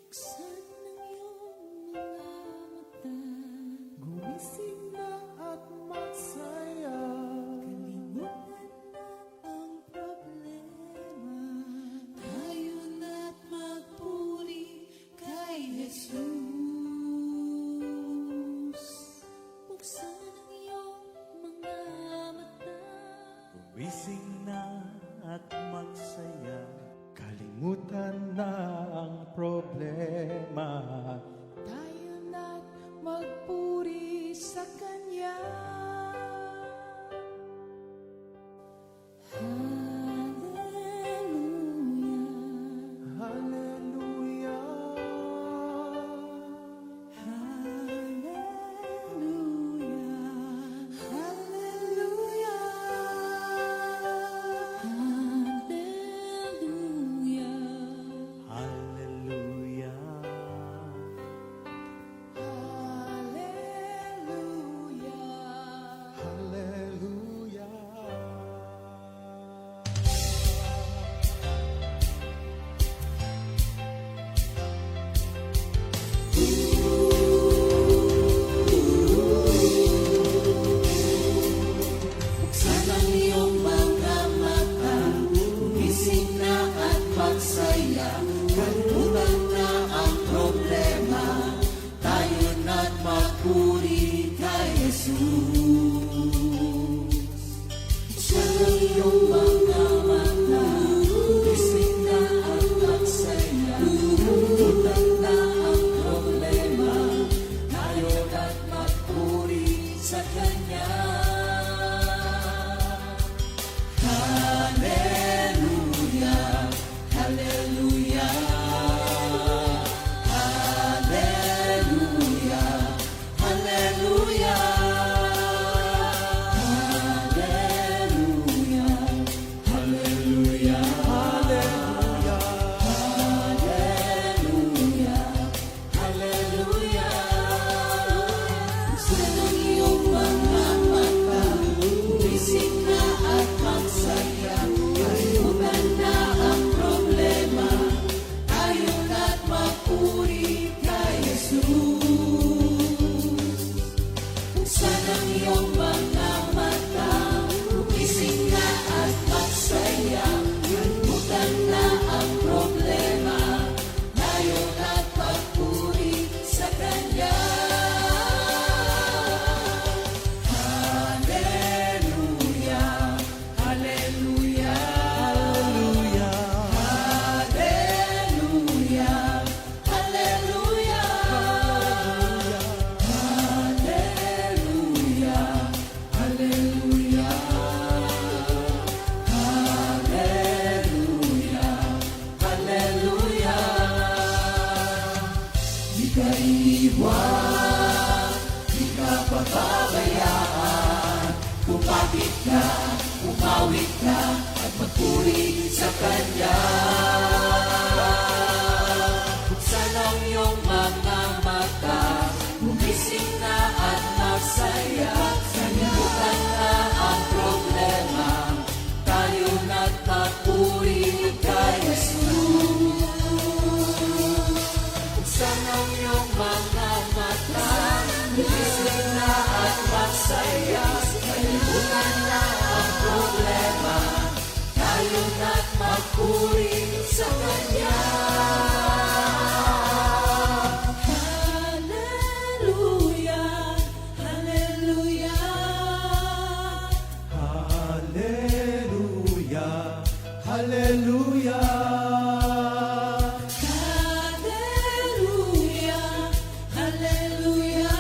Buksan ang iyong mga mata, Gumising na at magsaya. kalimutan na ang problema. Tayo na't magpuri kay Jesus. Buksan ang iyong mga mata, Gumising na at magsaya. Kalimutan na ang problema. tayo na't magpuri sa Kanya. Hallelujah, Hallelujah. hallelujah, hallelujah, hallelujah, Hallelujah. hallelujah. Buksan ang iyong mga mata, gumising na at magsaya. Kalimutan na ang problema, tayo na't magpuri kay Jesus. Buksan ang iyong mga mata, gumising na at magsaya. Kalimutan na ang problema, tayo na't magpuri sa Kanya. Hallelujah, hallelujah, hallelujah, hallelujah, hallelujah, hallelujah, hallelujah, hallelujah. Buksan ang iyong mga mata, gumising na at magsaya. Kalimutan na ang problema, tayo na't magpuri kay Jesus. Buksan ang iyong mga mata, gumising na at magsaya. Kalimutan na ang problema, tayo na't magpuri sa Kanya. Hallelujah, hallelujah, hallelujah, hallelujah, hallelujah, hallelujah, hallelujah, hallelujah. Di ka iiwan, di ka pababayaan. Kumapit ka, umawit ka, at magpuri sa Kanya. Buksan ang iyong mga mata, gumising na at magsaya. Kalimutan na ang problema, tayo na't magpuri kay Jesus. Buksan ang iyong mga mata, gumising na at magsaya. Kalimutan na ang problema, tayo na't magpuri sa Kanya. Hallelujah, hallelujah, Hallelujah. Hallelujah. hallelujah, hallelujah.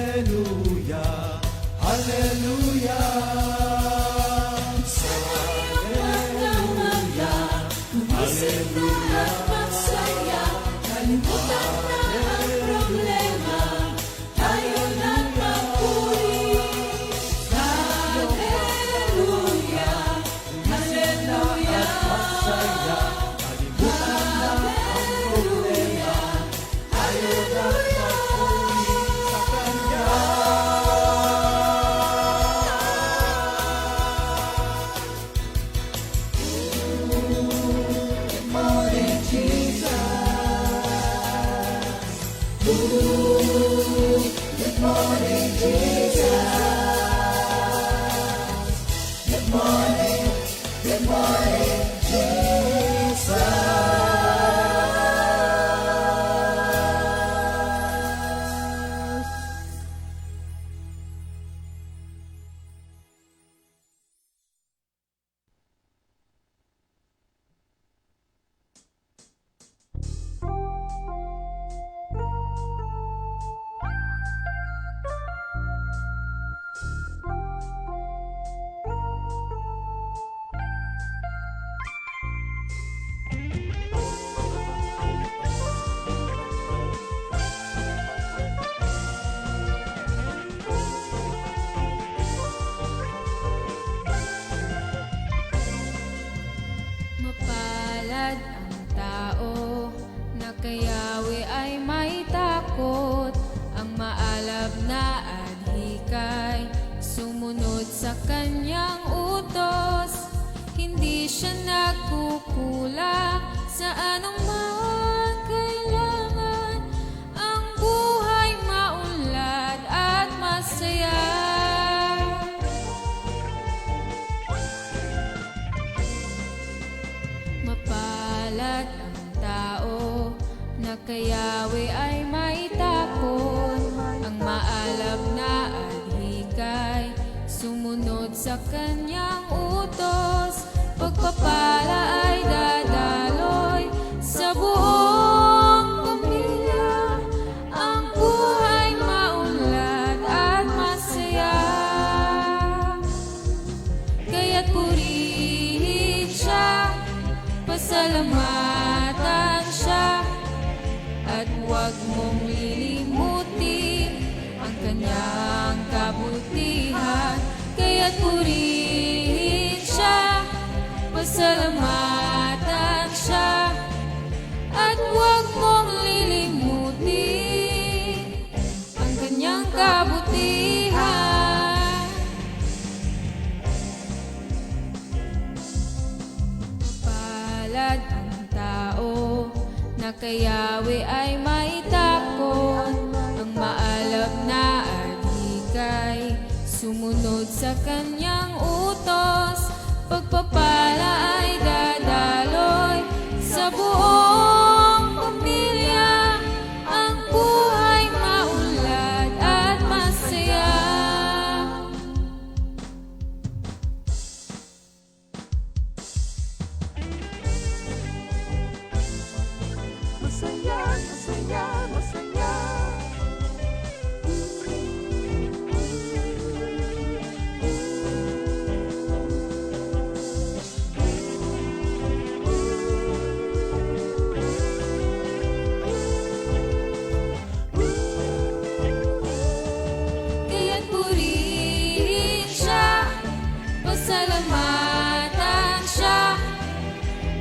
Hallelujah. Hallelujah. Sa Mapalad ang tao na kayawi ay may takot. Ang maalab na adhikay sumunod sa kanyang utos. Hindi siya nagkukulang sa anumang kailangan. Ang buhay maunlad at masaya. Mapalad ang tao na kayawi ay may takot. Ang maalab na adhikay sumunod sa kanyang utos. Pagpapala ay dadaloy sa buong pamilya. Ang buhay maunlad at masaya. Kaya't purihin siya, pasalamatan siya, at huwag mong lilimutin ang kanyang kabutihan. Kaya't purihin siya, pasalamatan siya, at huwag mong lilimutin ang kanyang kabutihan. Palad ang tao na kayawi ay may takot. Ang maalab na adhikay sumunod sa kanyang utos. Pagpapala ay dadaloy sa buong pamilya. Ang buhay maunlad at masaya. Masaya, masaya, masaya. Kaya't purihin siya, pasalamatan siya,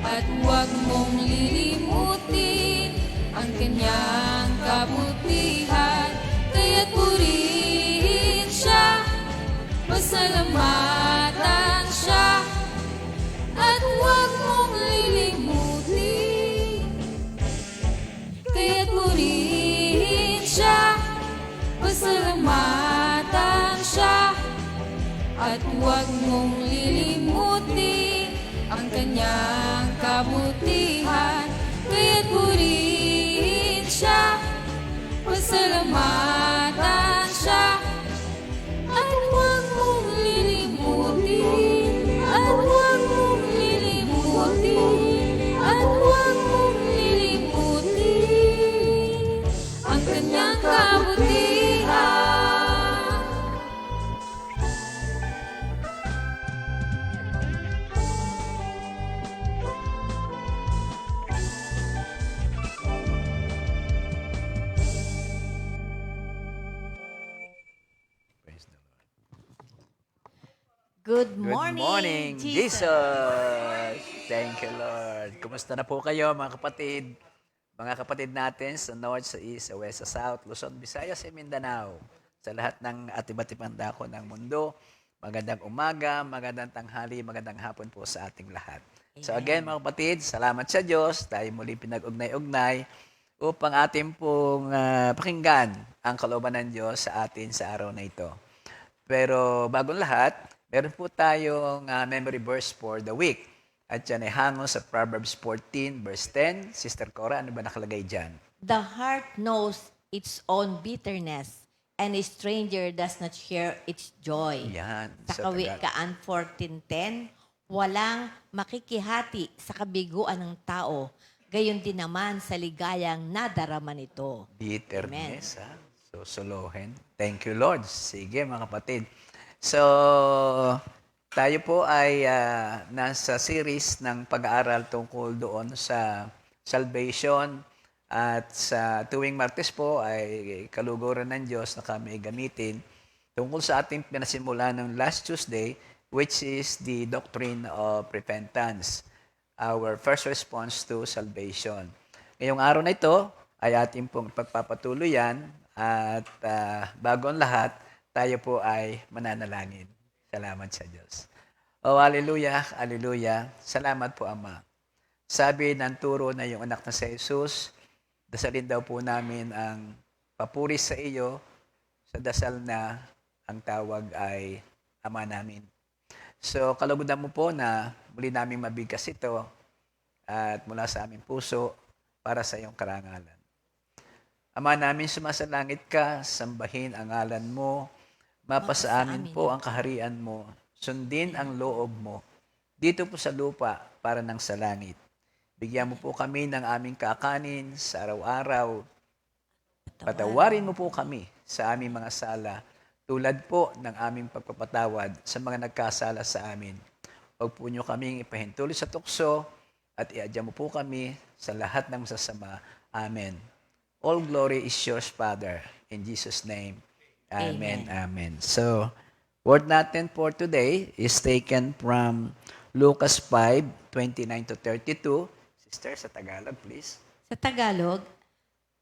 at huwag mong lilimutin ang kanyang kabutihan. Kaya't purihin siya, pasalamatan siya, at huwag mong lilimutin. Kaya't purihin siya, pasalamatan siya, at huwag mong lilimutin ang kanyang kabutihan. Kaya't purihin siya, pasalamatan siya, at huwag mong lilimutin, at huwag mong lilimutin, at huwag mong lilimutin ang kanyang kabutihan. Praise the Lord. Good Good morning, morning, Jesus! Thank you, Lord. Kumusta na po kayo, mga kapatid? Mga kapatid natin sa North, sa East, sa West, sa South, Luzon, Visayas, at Mindanao. Sa lahat ng atibat-ibang dako ng mundo, magandang umaga, magandang tanghali, magandang hapon po sa ating lahat. So again, mga kapatid, salamat sa Diyos. Tayo muli pinag-ugnay-ugnay upang ating pong pakinggan ang kalooban ng Diyos sa atin sa araw na ito. Pero bagong lahat, meron po tayong memory verse for the week. At yan ay hango sa Proverbs 14 verse 10. Sister Cora, ano ba nakalagay dyan? The heart knows its own bitterness, and a stranger does not share its joy. Yan. Sa Kawikaan 14:10, walang makikihati sa kabiguan ng tao, gayon din naman sa ligayang nadarama nito. Bitterness, ha? So, solohin. Thank you, Lord. Sige, mga kapatid. So, tayo po ay nasa series ng pag-aaral tungkol doon sa salvation. At sa tuwing Martes po ay kaluguran ng Diyos na kami gamitin tungkol sa ating pinasimula ng last Tuesday, which is the doctrine of repentance, our first response to salvation. Ngayong araw na ito ay ating pong pagpapatuloy yan at bago ang lahat, tayo po ay mananalangin. Salamat sa Diyos. Oh, hallelujah, hallelujah. Salamat po, Ama. Sabi ng turo na yung anak na si Jesus, dasalin daw po namin ang papuri sa iyo sa dasal na ang tawag ay Ama namin. So, kalugudan mo po na muli namin mabigkas ito at mula sa aming puso para sa iyong karangalan. Ama namin, sumasalangit ka, sambahin ang ngalan mo, mapasa amin po ang kaharian mo, sundin ang loob mo, dito po sa lupa para ng sa langit. Bigyan mo po kami ng aming kakanin sa araw-araw. Patawarin mo po kami sa aming mga sala, tulad po ng aming pagpapatawad sa mga nagkasala sa amin. Huwag po niyo kaming ipahintulot sa tukso at iadya mo po kami sa lahat ng masasama. Amen. All glory is yours, Father. In Jesus' name. Amen. Amen. So, word natin for today is taken from Lucas 5:29 to 32. Sister, sa Tagalog, please. Sa Tagalog,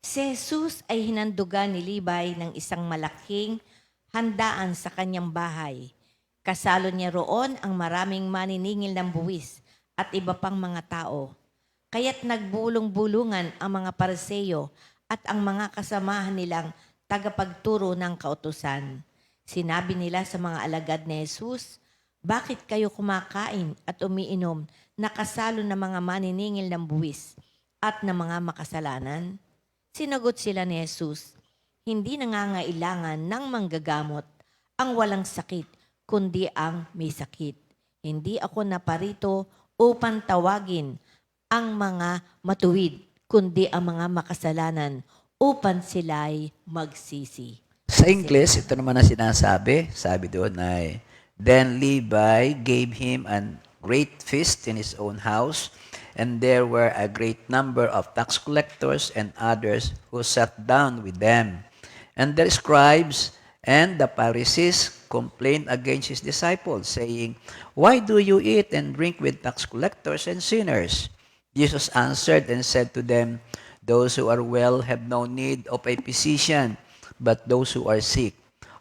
si Jesus ay hinandugan ni Libay ng isang malaking handaan sa kanyang bahay. Kasalo niya roon ang maraming maniningil ng buwis at iba pang mga tao. Kaya't nagbulong-bulungan ang mga Pariseo at ang mga kasamahan nilang tagapagturo ng kautusan. Sinabi nila sa mga alagad ni Jesus, "Bakit kayo kumakain at umiinom na kasalo ng mga maniningil ng buwis at ng mga makasalanan?" Sinagot sila ni Jesus, "Hindi nangangailangan ng manggagamot ang walang sakit, kundi ang may sakit. Hindi ako naparito upang tawagin ang mga matuwid, kundi ang mga makasalanan upang sila'y magsisi." Sa English, ito naman ang sinasabi. Sabi doon ay, "Then Levi gave him a great feast in his own house, and there were a great number of tax collectors and others who sat down with them. And the scribes and the Pharisees complained against his disciples, saying, 'Why do you eat and drink with tax collectors and sinners?' Jesus answered and said to them, 'Those who are well have no need of a physician, but those who are sick.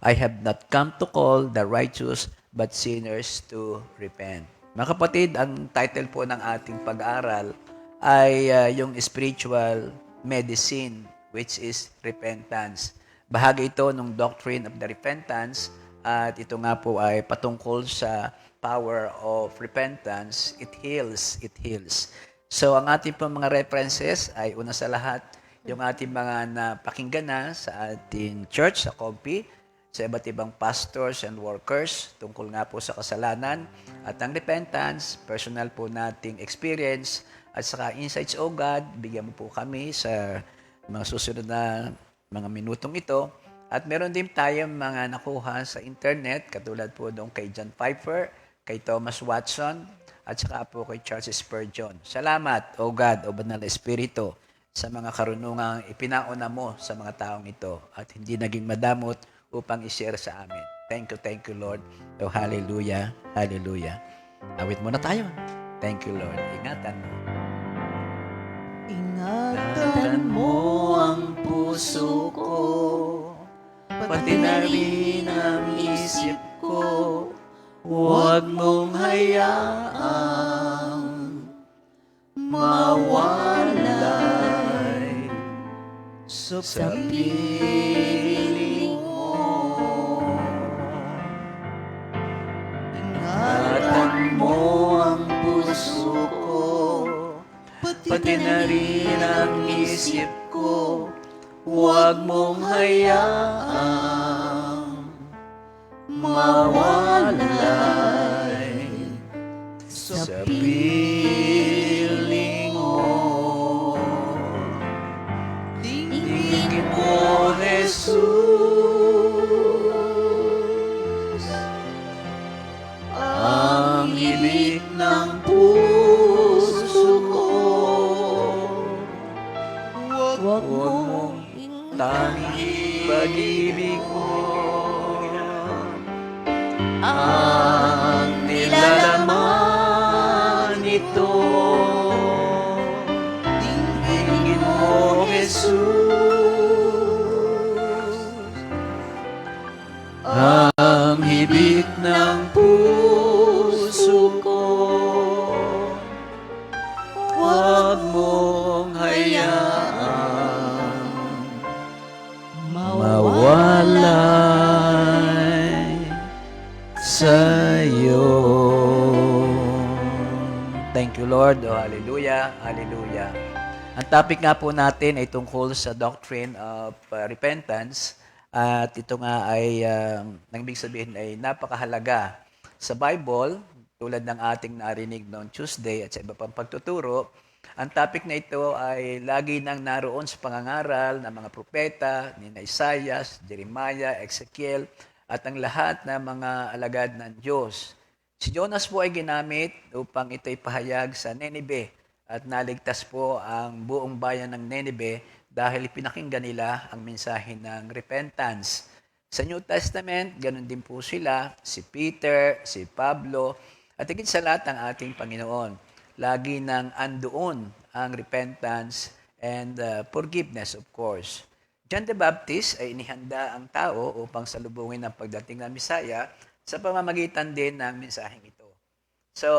I have not come to call the righteous, but sinners to repent.'" Mga kapatid, ang title po ng ating pag-aaral ay yung spiritual medicine, which is repentance. Bahagi ito ng doctrine of the repentance at ito nga po ay patungkol sa power of repentance. It heals, it heals. So ang ating po mga references ay una sa lahat yung ating mga napakinggan na sa ating church, sa COGP, sa iba't ibang pastors and workers tungkol nga po sa kasalanan at ang repentance, personal po nating experience at saka insights, oh God, bigyan mo po kami sa mga susunod na mga minutong ito. At meron din tayong mga nakuha sa internet, katulad po doon kay John Piper, kay Thomas Watson, at saka po kay Charles Spurgeon. Salamat, O God, O Banal na Espiritu, sa mga karunungang ipinauna mo sa mga taong ito at hindi naging madamot upang i-share sa amin. Thank you, Lord. O hallelujah, hallelujah. Awit muna tayo. Thank you, Lord. Ingatan mo. Ingatan mo ang puso ko, pati na rin ang isip ko. Huwag mong hayaang mawalay sa piling mo. Ingatan mo ang puso ko, pati na rin ang isip ko. Huwag mong hayaang mawalay sa piling mo. Tingin mo, Jesus, ang ibig ng puso ko. Huwag mong tanging pag-ibig mo ang nilalaman nito. Tingin mo, Jesus, ang hibik ng puso ko. Huwag mong hayaan mawalay sa'yo. Thank you, Lord. Oh, hallelujah, hallelujah. Ang topic nga po natin ay tungkol sa doctrine of repentance. At ito nga ay, nang ibig sabihin ay napakahalaga sa Bible, tulad ng ating narinig noong Tuesday at sa iba pang pagtuturo. Ang topic na ito ay lagi nang naroon sa pangangaral ng mga propeta, ni Isaiah, Jeremiah, Ezekiel, at ang lahat ng mga alagad ng Diyos. Si Jonas po ay ginamit upang ito'y pahayag sa Nineveh at naligtas po ang buong bayan ng Nineveh dahil pinakinggan nila ang mensahe ng repentance. Sa New Testament, ganun din po sila, si Peter, si Pablo, at higit sa lahat ang ating Panginoon. Lagi nang andoon ang repentance and forgiveness, of course. John the Baptist ay inihanda ang tao upang salubungin ang pagdating ng Misaya sa pamamagitan din ng mensaheng ito. So,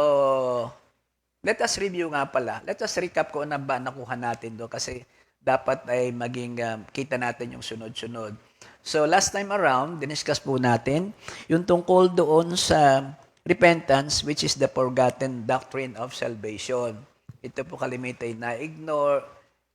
let us review nga pala. Let us recap kung ano ba nakuha natin doon kasi dapat ay maging kita natin yung sunod-sunod. So, last time around, diniscuss po natin yung tungkol doon sa repentance, which is the forgotten doctrine of salvation. Ito po kalimitay na-ignore,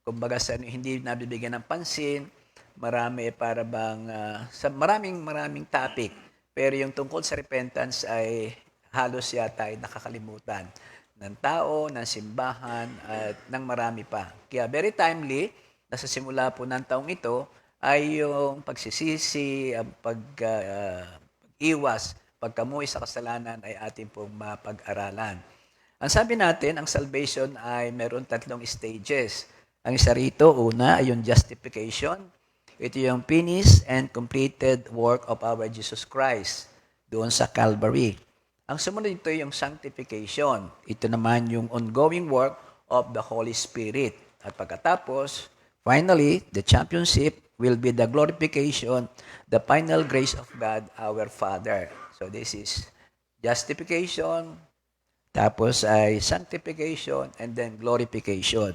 kumbaga sa hindi nabibigyan ng pansin, marami para bang, sa maraming topic. Pero yung tungkol sa repentance ay halos yata ay nakakalimutan ng tao, ng simbahan, at ng marami pa. Kaya very timely, nasa simula po ng taong ito, ay yung pagsisisi, ang pag-iwas, pagkamuhi sa kasalanan ay ating pong mapag-aralan. Ang sabi natin, ang salvation ay meron 3 stages. Ang isa rito, una ay yung justification. Ito yung finished and completed work of our Jesus Christ doon sa Calvary. Ang sumunod ito yung sanctification. Ito naman yung ongoing work of the Holy Spirit. At pagkatapos, finally, the championship will be the glorification, the final grace of God, our Father. So this is justification, tapos ay sanctification, and then glorification.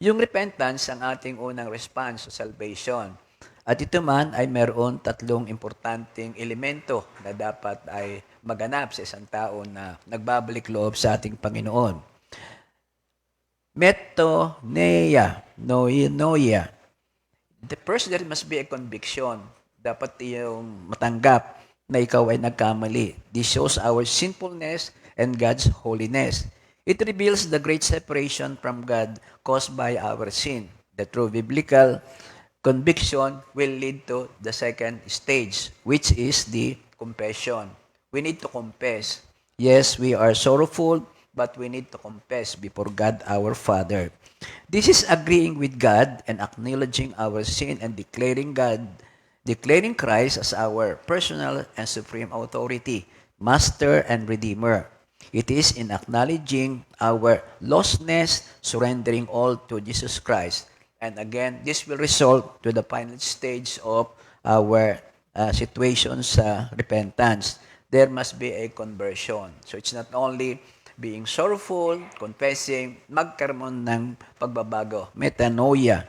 Yung repentance ang ating unang response sa salvation. At ito man ay meron 3 importanteng elemento na dapat ay maganap sa isang tao na nagbabalik loob sa ating Panginoon. Metanoia, noia. The first, there must be a conviction. Dapat yung matanggap na ikaw ay nagkamali. This shows our sinfulness and God's holiness. It reveals the great separation from God caused by our sin. The true biblical conviction will lead to the second stage, which is the confession. We need to confess. Yes, we are sorrowful, but we need to confess before God our Father. This is agreeing with God and acknowledging our sin and declaring Christ as our personal and supreme authority, Master and Redeemer. It is in acknowledging our lostness, surrendering all to Jesus Christ. And again, this will result to the final stage of our situation sa repentance. There must be a conversion. So it's not only being sorrowful, confessing, magkaroon ng pagbabago. Metanoia.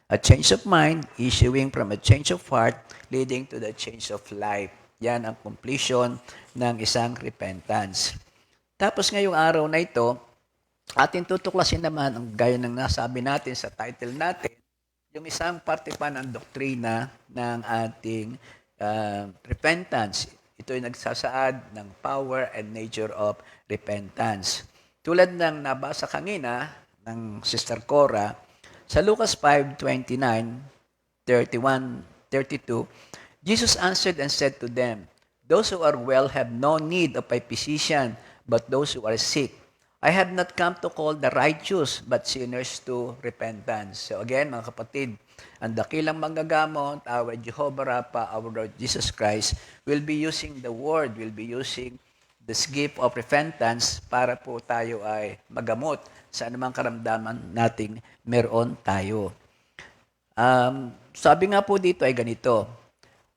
A change of mind issuing from a change of heart leading to the change of life. Yan ang completion ng isang repentance. Tapos ngayong araw na ito, ating tutuklasin naman ang gaya ng nasabi natin sa title natin, yung isang parte pa ng doktrina ng ating repentance. Ito ay nagsasaad ng power and nature of repentance. Tulad ng nabasa kanina ng Sister Cora, sa Lucas 5:29, 31, 32, Jesus answered and said to them, "Those who are well have no need of a physician, but those who are sick. I have not come to call the righteous, but sinners to repentance." So again, mga kapatid, ang dakilang manggagamot, our Jehovah Rapha, our Lord Jesus Christ, will be using the word, will be using this gift of repentance para po tayo ay magamot sa anumang karamdaman nating meron tayo. Sabi nga po dito ay ganito,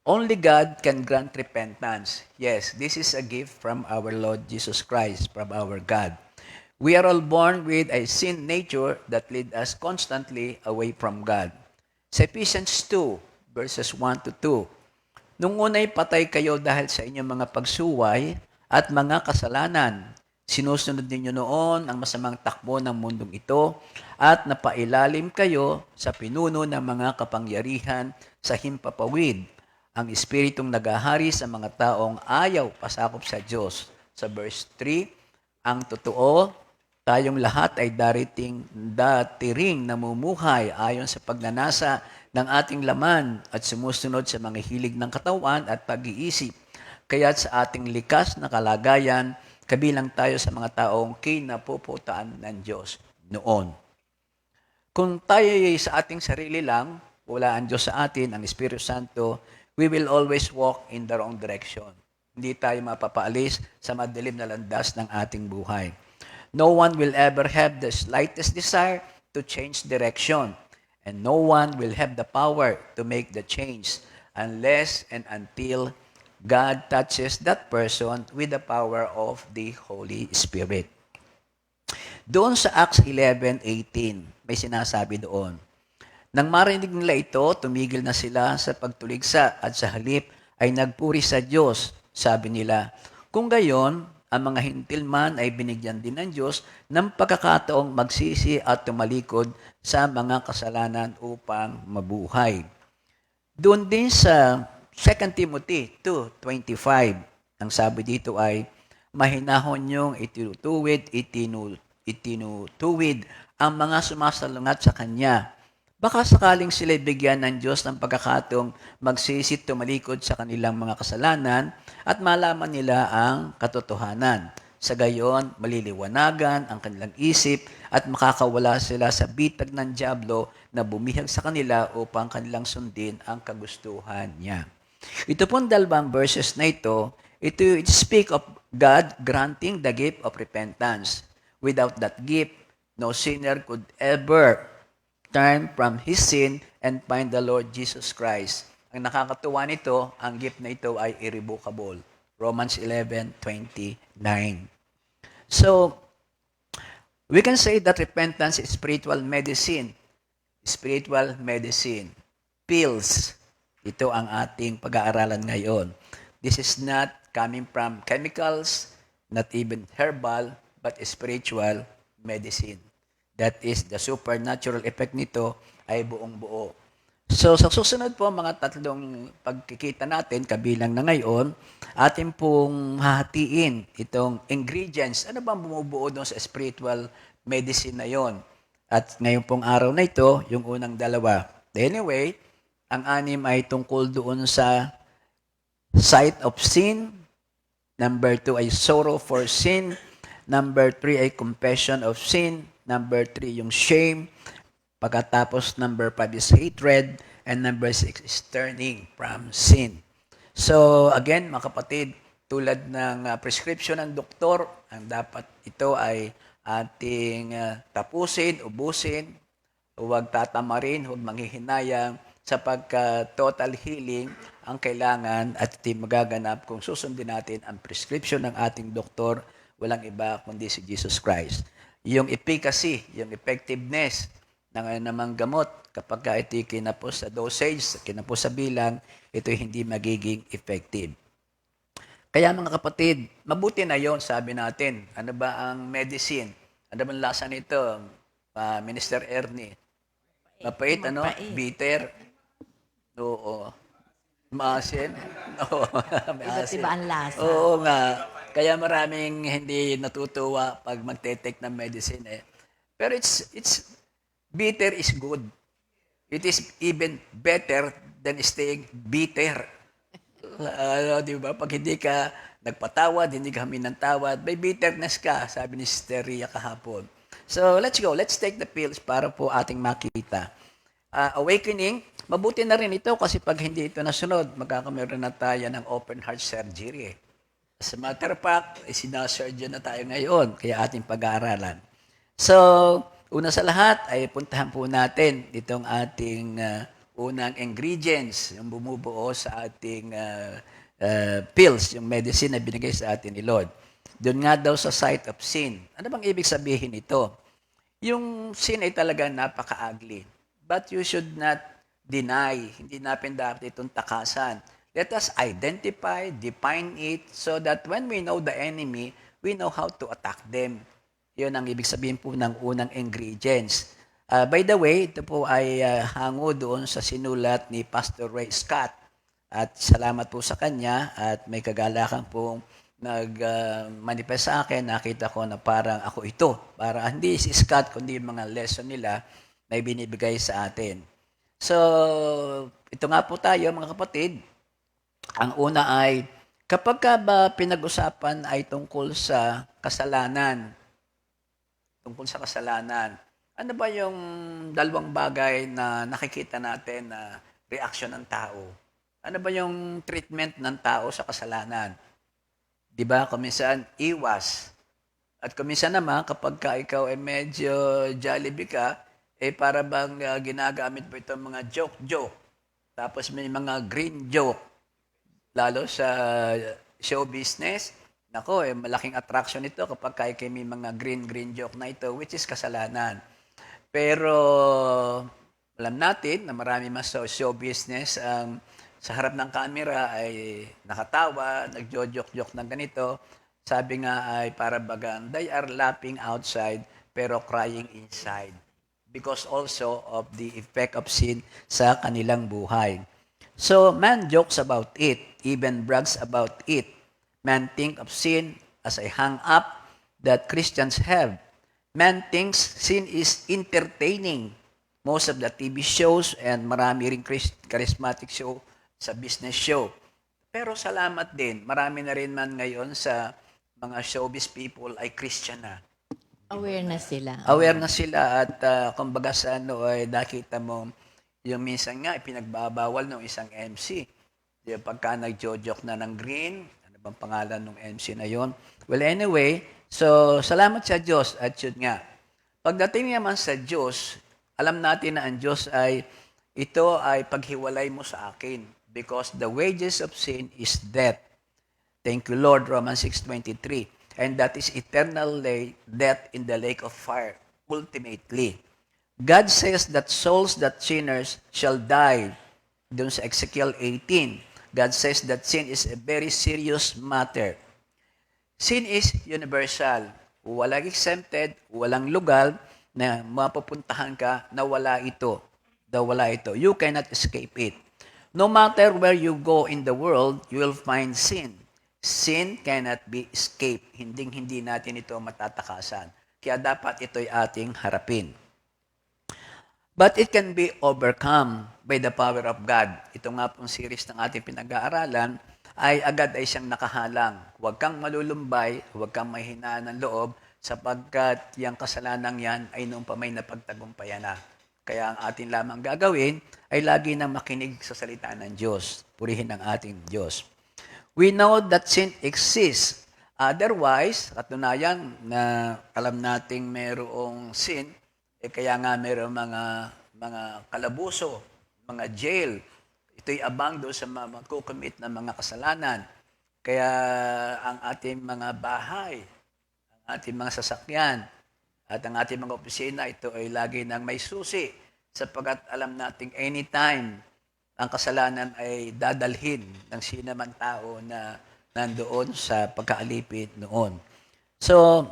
only God can grant repentance. Yes, this is a gift from our Lord Jesus Christ, from our God. We are all born with a sin nature that lead us constantly away from God. Sa Ephesians 2, verses 1 to 2, nung una'y patay kayo dahil sa inyong mga pagsuway at mga kasalanan. Sinusunod ninyo noon ang masamang takbo ng mundong ito at napailalim kayo sa pinuno ng mga kapangyarihan sa himpapawid, ang espiritong nagahari sa mga taong ayaw pasakop sa Diyos. Sa verse 3, ang totoo, tayong lahat ay dati ring namumuhay ayon sa pagnanasa ng ating laman at sumusunod sa mga hilig ng katawan at pag-iisip. Kaya't sa ating likas na kalagayan, kabilang tayo sa mga taong kinapuputaan ng Diyos noon. Kung tayo ay sa ating sarili lang, wala ang Diyos sa atin, ang Espiritu Santo, we will always walk in the wrong direction. Hindi tayo mapapaalis sa madilim na landas ng ating buhay. No one will ever have the slightest desire to change direction, and no one will have the power to make the change unless and until God touches that person with the power of the Holy Spirit. Doon sa Acts 11:18, may sinasabi doon, nang marinig nila ito, tumigil na sila sa pagtuligsa at sa halip ay nagpuri sa Diyos. Sabi nila, kung gayon, ang mga hintil man ay binigyan din ng Diyos ng pagkakataong magsisi at tumalikod sa mga kasalanan upang mabuhay. Doon din sa 2 Timothy 2:25, ang sabi dito ay, mahinahon niyong itinutuwid ang mga sumasalungat sa Kanya. Baka sakaling sila'y bigyan ng Diyos ng pagkakataong magsisit tumalikod sa kanilang mga kasalanan at malaman nila ang katotohanan. Sa gayon, maliliwanagan ang kanilang isip at makakawala sila sa bitag ng dyablo na bumihag sa kanila upang kanilang sundin ang kagustuhan niya. Ito pong dalawang verses na ito speak of God granting the gift of repentance. Without that gift, no sinner could ever turn from his sin and find the Lord Jesus Christ. Ang nakakatuwa nito, ang gift na ito ay irrevocable. Romans 11:29. So, we can say that repentance is spiritual medicine. Spiritual medicine. Pills. Ito ang ating pag-aaralan ngayon. This is not coming from chemicals, not even herbal, but spiritual medicine. That is, the supernatural effect nito ay buong buo. So, sa susunod po, mga tatlong pagkikita natin, kabilang na ngayon, atin pong hahatiin itong ingredients. Ano bang bumubuo doon sa spiritual medicine na yon? At ngayon pong araw na ito, yung unang dalawa. Anyway, ang anim ay tungkol doon sa sight of sin. Number 2 ay sorrow for sin. Number 3 ay confession of sin. Number 3 yung shame. Pagkatapos, number 5 is hatred. And number 6 is turning from sin. So, again, mga kapatid, tulad ng prescription ng doktor, ang dapat ito ay ating tapusin, ubusin, huwag tatamarin, huwag manghihinayang, sapagkat total healing ang kailangan at iti magaganap kung susundin natin ang prescription ng ating doktor, walang iba kundi si Jesus Christ. Yung efficacy, yung effectiveness ng namang gamot. Kapag ka ito'y kinapos sa dosage, kinapos sa bilang, ito'y hindi magiging effective. Kaya mga kapatid, mabuti na yon sabi natin. Ano ba ang medicine? Ano ba ang lasa nito, Minister Ernie? Mapait, ano? Mapait. Bitter? Oo. Maasim? Oo, Iba't maasim. iba ang lasa. Oo nga. Kaya maraming hindi natutuwa pag magte-take ng medicine eh. Pero it's bitter is good. It is even better than staying bitter. Di ba? Pag hindi ka nagpatawad, hindi ka humingi ng tawad, may bitterness ka, sabi ni Sister Ria kahapon. So, let's go. Let's take the pills para po ating makita. Awakening, mabuti na rin ito kasi pag hindi ito nasunod, magkakameron na tayo ng open heart surgery. As a matter of fact, sinasurgeon na tayo ngayon, kaya ating pag-aaralan. So, una sa lahat ay puntahan po natin itong ating unang ingredients, yung bumubuo sa ating pills, yung medicine na binigay sa atin ni Lord. Doon nga daw sa site of sin. Ano bang ibig sabihin ito? Yung sin ay talaga napaka-ugly. But you should not deny. Hindi natin dapat itong takasan. Let us identify, define it, so that when we know the enemy, we know how to attack them. Yun ang ibig sabihin po ng unang ingredients. By the way, ito po ay hango doon sa sinulat ni Pastor Ray Scott. At salamat po sa kanya at may kagalakan pong nag-manifest sa akin. Nakita ko na parang ako ito. Para hindi si Scott, kundi yung mga lesson nila na binibigay sa atin. So, ito nga po tayo mga kapatid. Ang una ay, kapag ka ba pinag-usapan ay tungkol sa kasalanan, ano ba yung dalawang bagay na nakikita natin na reaction ng tao? Ano ba yung treatment ng tao sa kasalanan? Di ba? Kuminsan, iwas. At kuminsan naman, kapag ka ikaw ay medyo jollibee ka, para bang ginagamit mo itong mga joke-joke. Tapos may mga green joke. Lalo sa show business, nako, malaking attraction ito kapag kay may mga green joke na ito, which is kasalanan. Pero alam natin na marami mas sa show business ang sa harap ng camera ay nakatawa, nagjo-joke-joke ng ganito. Sabi nga ay para bagang, they are laughing outside pero crying inside. Because also of the effect of sin sa kanilang buhay. So, man jokes about it, even brags about it. Man think of sin as a hang-up that Christians have. Man thinks sin is entertaining. Most of the TV shows and marami ring charismatic show sa business show. Pero salamat din, marami na rin man ngayon sa mga showbiz people ay Christian na. Aware na sila. Aware na sila at kumbaga sa ano ay nakita mo yung minsan nga ipinagbabawal ng isang MC. Di ba, pagka nagjo-joke na ng green, ano bang pangalan ng MC na yon? Well anyway, so salamat sa Diyos at yun nga. Pagdating naman sa Diyos, alam natin na ang Diyos ay ito ay paghiwalay mo sa akin because the wages of sin is death. Thank you Lord, Romans 6:23. And that is eternal death in the lake of fire, ultimately. God says that souls that sinners shall die. Doon sa Ezekiel 18, God says that sin is a very serious matter. Sin is universal. Walang exempted, walang lugar na mapupuntahan ka na wala ito. You cannot escape it. No matter where you go in the world, you will find sin. Sin cannot be escaped. Hindi natin ito matatakasan. Kaya dapat ito'y ating harapin. But it can be overcome by the power of God. Ito nga pong series ng ating pinag-aaralan ay agad ay siyang nakahalang. Huwag kang malulumbay, huwag kang mahinaan ng loob sapagkat yung kasalanan yan ay noong pa may napagtagumpayan na. Kaya ang ating lamang gagawin ay lagi nang makinig sa salita ng Diyos. Purihin ang ating Diyos. We know that sin exists. Otherwise, katunayan na alam nating mayroong sin, kaya nga mayroong mga kalabuso, mga jail. Ito'y abang doon sa magkukumit ng mga kasalanan. Kaya ang ating mga bahay, ang ating mga sasakyan, At ang ating mga opisina, ito ay lagi nang may susi sapagkat alam nating anytime ang kasalanan ay dadalhin ng sinamang tao na nandoon sa pagkaalipid noon. So,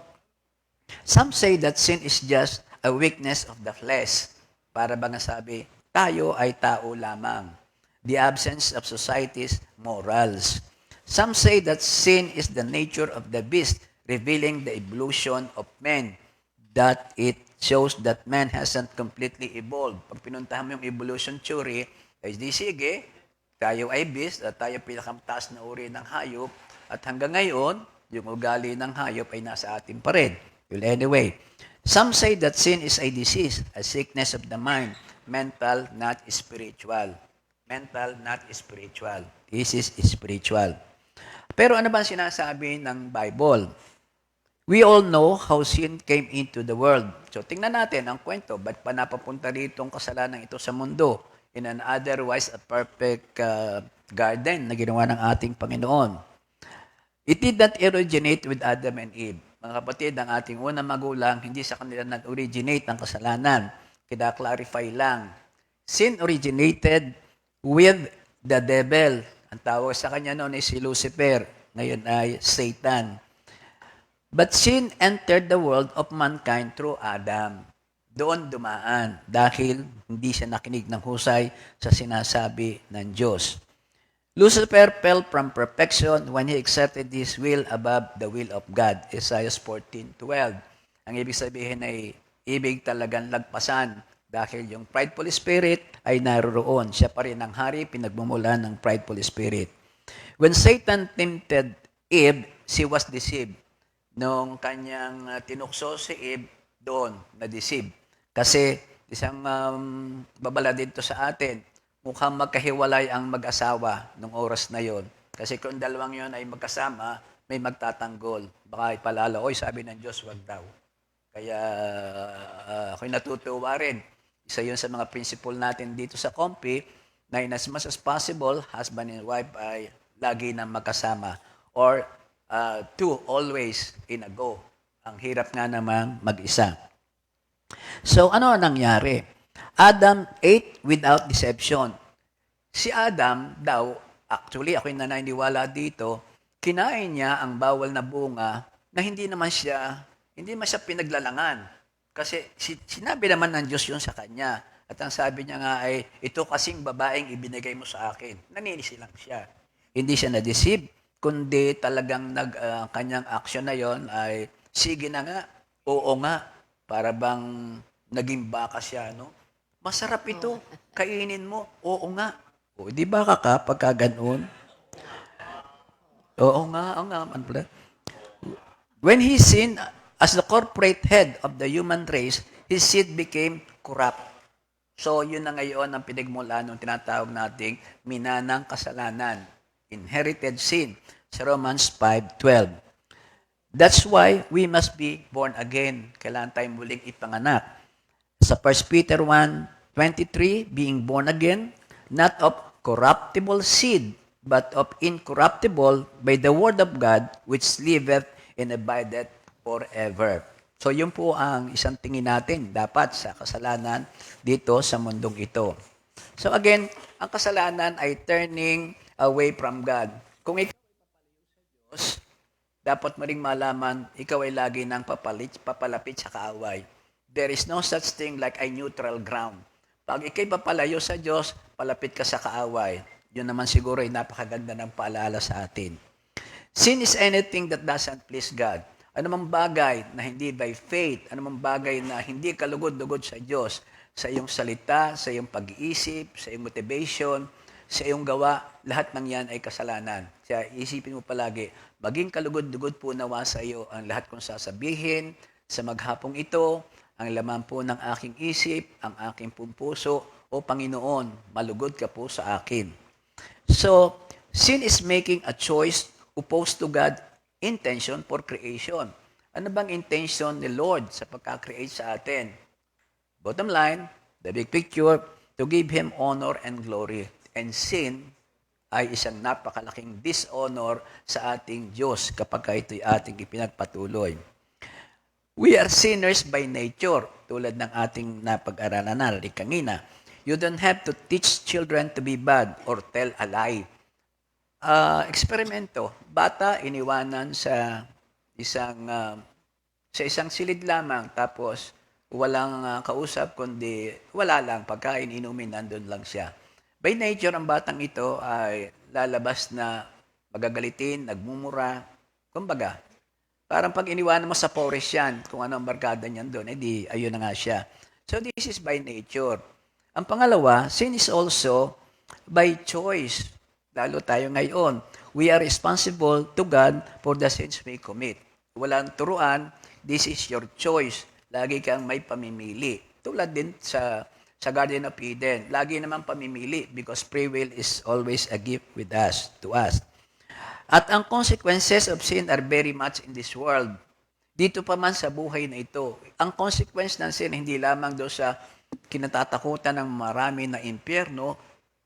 some say that sin is just a weakness of the flesh. Para bang sabi, tayo ay tao lamang. The absence of society's morals. Some say that sin is the nature of the beast, revealing the evolution of man, that it shows that man hasn't completely evolved. Pag pinuntahan mo yung evolution theory, ay di sige, tayo ay beast, at tayo pinakamataas na uri ng hayop, at hanggang ngayon, yung ugali ng hayop ay nasa atin pa rin. Well, anyway, some say that sin is a disease, a sickness of the mind, mental, not spiritual. Mental, not spiritual. This is spiritual. Pero ano ba ang sinasabi ng Bible? We all know how sin came into the world. So tingnan natin ang kwento. Ba't pa napapunta dito ang kasalanan ito sa mundo? In an otherwise a perfect garden na ginawa ng ating Panginoon. It did not originate with Adam and Eve. Mga kapatid, ang ating unang magulang, hindi sa kanila nag-originate ang kasalanan. Kina-clarify lang. Sin originated with the devil. Ang tawag sa kanya noon ay si Lucifer. Ngayon ay Satan. But sin entered the world of mankind through Adam. Doon dumaan dahil hindi siya nakinig ng husay sa sinasabi ng Diyos. Lucifer fell from perfection when he accepted his will above the will of God. Isaiah 14:12. Ang ibig sabihin ay ibig talagang lagpasan dahil yung prideful spirit ay naroroon. Siya pa rin ang hari, pinagmumulan ng prideful spirit. When Satan tempted Eve, she was deceived. Nung kanyang tinukso si Eve, doon na-deceive. Kasi isang babala dito sa atin, mukhang magkahiwalay ang mag-asawa nung oras na yon. Kasi kung dalawang yon ay magkasama, may magtatanggol. Baka ipalala, oy, sabi ng Diyos, wag daw. Kaya ako'y natutuwa rin. Isa yun sa mga principle natin dito sa Compi, na in as much as possible, husband and wife ay lagi nang magkasama. Or two, always in a go. Ang hirap nga namang mag-isa. So, ano ang nangyari? Adam ate without deception. Si Adam daw, actually, ako'y naniniwala dito, kinain niya ang bawal na bunga na hindi naman siya pinaglalangan. Kasi sinabi naman ng Diyos yun sa kanya. At ang sabi niya nga ay, ito kasing babaeng ibinigay mo sa akin. Naninisi lang siya. Hindi siya na-deceive, kundi talagang kanyang action na yon ay, sige na nga, oo nga, para bang naging baka siya, no? Masarap ito, kainin mo, oo nga. O, di baka ka pagka ganoon? Oo nga. When he sinned, as the corporate head of the human race, his seed became corrupt. So, yun na ngayon ang pinagmula ng tinatawag nating minanang kasalanan. Inherited sin. Sa Romans 5:12. That's why we must be born again. Kailangan tayong muling ipanganak. Sa 1 Peter 1:23, being born again, not of corruptible seed, but of incorruptible by the word of God, which liveth and abideth forever. So yun po ang isang tingin natin dapat sa kasalanan dito sa mundong ito. So again, ang kasalanan ay turning away from God. Kung ikaw ay papalayo sa Diyos, dapat mo ring malaman, ikaw ay lagi nang papalapit sa kaaway. There is no such thing like a neutral ground. Pag ikay papalayo sa Diyos, palapit ka sa kaaway. Yun naman siguro ay napakaganda ng paalala sa atin. Sin is anything that doesn't please God. Anumang bagay na hindi by faith, anumang bagay na hindi kalugod-lugod sa Diyos, sa iyong salita, sa iyong pag-iisip, sa iyong motivation, sa iyong gawa, lahat ng yan ay kasalanan. Kaya isipin mo palagi, maging kalugod-lugod po nawa sa iyo ang lahat kong sasabihin sa maghapong ito, ang laman po ng aking isip, ang aking puso, o Panginoon, malugod ka po sa akin. So, sin is making a choice opposed to God's intention for creation. Ano bang intention ni Lord sa pagka-create sa atin? Bottom line, the big picture, to give Him honor and glory. And sin ay isang napakalaking dishonor sa ating Diyos kapag ito'y ating ipinagpatuloy. We are sinners by nature, tulad ng ating napag-aralan na kanina. You don't have to teach children to be bad or tell a lie. Eksperimento. Bata, iniwanan sa isang silid lamang, tapos walang kausap, kundi wala lang, pagkain, inumin, nandun lang siya. By nature, ang batang ito ay lalabas na magagalitin, nagmumura, kumbaga, parang pag iniwanan mo sa forest yan, kung ano ang barkada niyan doon, edi ayun na nga siya. So this is by nature. Ang pangalawa, sin is also by choice. Lalo tayo ngayon. We are responsible to God for the sins we commit. Walang turuan, this is your choice. Lagi kang may pamimili. Tulad din sa Garden of Eden. Lagi naman pamimili because free will is always a gift with us, to us. At ang consequences of sin are very much in this world. Dito pa man sa buhay na ito. Ang consequence ng sin, hindi lamang doon sa kinatatakutan ng marami na impyerno,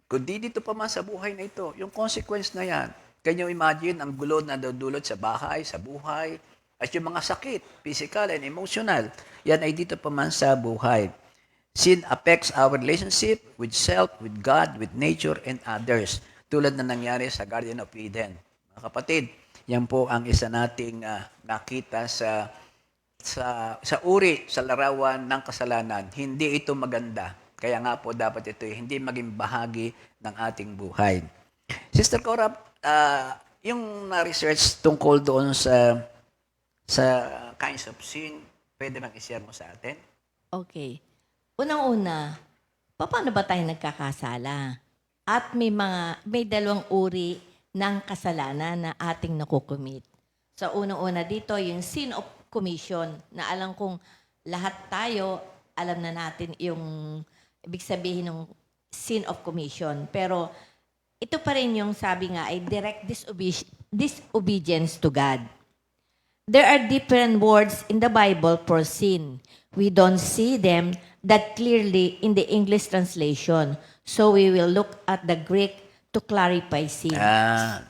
kundi dito pa man sa buhay na ito. Yung consequence na yan. Can you imagine ang gulo na dudulot sa bahay, sa buhay, at yung mga sakit, physical and emotional, yan ay dito pa man sa buhay. Sin affects our relationship with self, with God, with nature, and others. Tulad na nangyari sa Garden of Eden. Mga kapatid, yan po ang isa nating nakita sa uri, sa larawan ng kasalanan. Hindi ito maganda. Kaya nga po dapat ito hindi maging bahagi ng ating buhay. Sister Cora, yung na-research tungkol doon sa kinds of sin, pwede bang i-share mo sa atin? Okay. Unang-una, paano ba tayo nagkakasala? At may dalawang uri ng kasalanan na ating nakukumit. So, unang-una dito, yung sin of commission, na alam kong lahat tayo, alam na natin yung ibig sabihin ng sin of commission. Pero, ito pa rin yung sabi nga ay direct disobedience to God. There are different words in the Bible for sin. We don't see them that clearly in the English translation. So we will look at the Greek to clarify sin.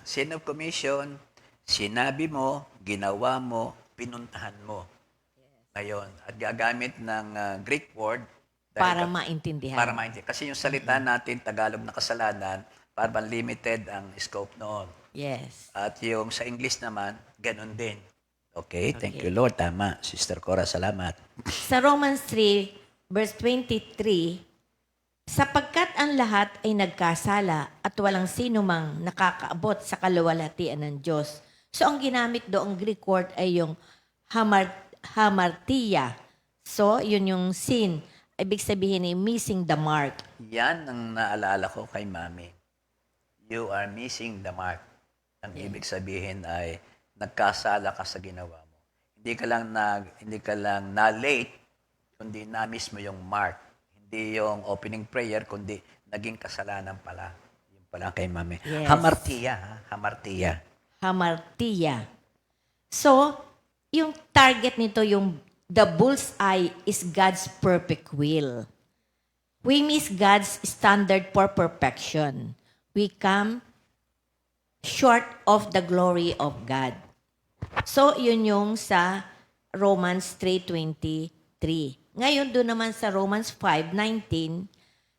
Sin of commission, sinabi mo, ginawa mo, pinuntahan mo. Ngayon, at gagamit ng Greek word Para maintindihan. Para maintindihan. Kasi yung salita natin, Tagalog na kasalanan, parang limited ang scope noon. Yes. At yung sa English naman, ganun din. Okay, thank you Lord. Tama. Sister Cora, salamat. Sa Romans 3, verse 23, sapagkat ang lahat ay nagkasala at walang sino mang nakakaabot sa kaluwalhatian ng Diyos. So, ang ginamit doong Greek word ay yung hamartia. So, yun yung sin. Ibig sabihin ay missing the mark. Yan ang naalala ko kay Mami. You are missing the mark. Ang ibig sabihin ay nagkasala ka sa ginawa mo. Hindi ka lang na late, kundi na-miss mo yung mark. Hindi yung opening prayer, kundi naging kasalanan pala. Yun pala kay Mami. Yes. Hamartia. Hamartia. So, yung target nito, yung the bullseye is God's perfect will. We miss God's standard for perfection. We come short of the glory of God. So, yun yung sa Romans 3:23. Ngayon, doon naman sa Romans 5:19,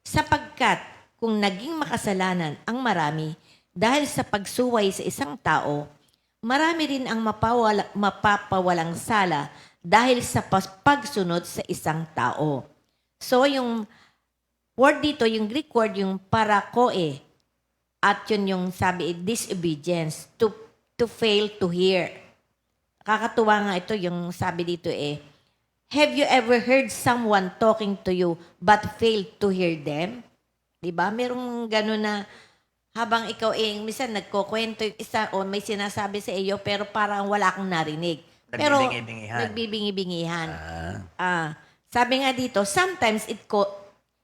sapagkat kung naging makasalanan ang marami dahil sa pagsuway sa isang tao, marami rin ang mapapawalang sala dahil sa pagsunod sa isang tao. So, yung word dito, yung Greek word, yung parakoe, at yun yung sabi, disobedience, to fail to hear. Kakatuwa nga ito, yung sabi dito have you ever heard someone talking to you but failed to hear them? Diba? Merong gano'n na habang ikaw minsan nagkukwento yung isa o may sinasabi sa iyo pero parang wala kang narinig. Pero nagbibingi-bingihan. Sabi nga dito, sometimes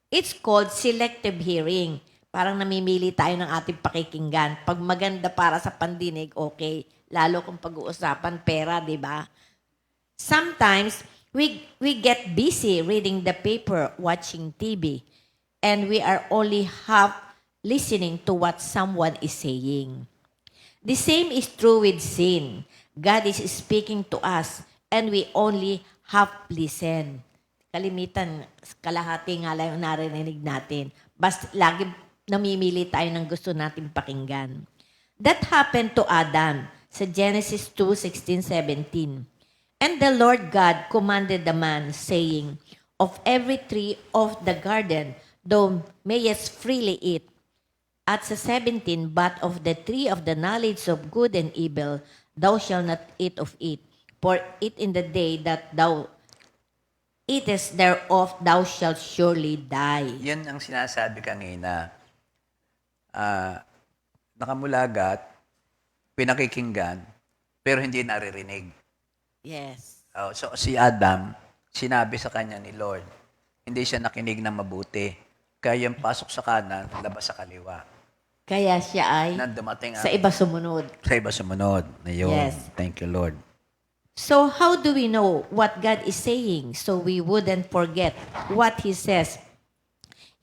it's called selective hearing. Parang namimili tayo ng ating pakikinggan. Pag maganda para sa pandinig, okay. Lalo kung pag-uusapan pera, di ba? Sometimes, we get busy reading the paper, watching TV, and we are only half listening to what someone is saying. The same is true with sin. God is speaking to us, and we only half listen. Kalimitan, kalahati nga lang yung narinig natin. Basta lagi namimili tayo ng gusto natin pakinggan. That happened to Adam sa Genesis 2:16, 17. And the Lord God commanded the man, saying, of every tree of the garden thou mayest freely eat. At sa 17, but of the tree of the knowledge of good and evil thou shalt not eat of it. For it in the day that thou eatest thereof, thou shalt surely die. Yan ang sinasabi kanina. Nakamulagat, pinakikinggan, pero hindi naririnig. Yes. So si Adam, sinabi sa kanya ni Lord, hindi siya nakinig ng mabuti. Kaya yung pasok sa kanan, labas sa kaliwa. Kaya siya ay Nang dumating sa iba sumunod. sa iba sumunod. Ayun. Yes. Thank you, Lord. So how do we know what God is saying so we wouldn't forget what He says?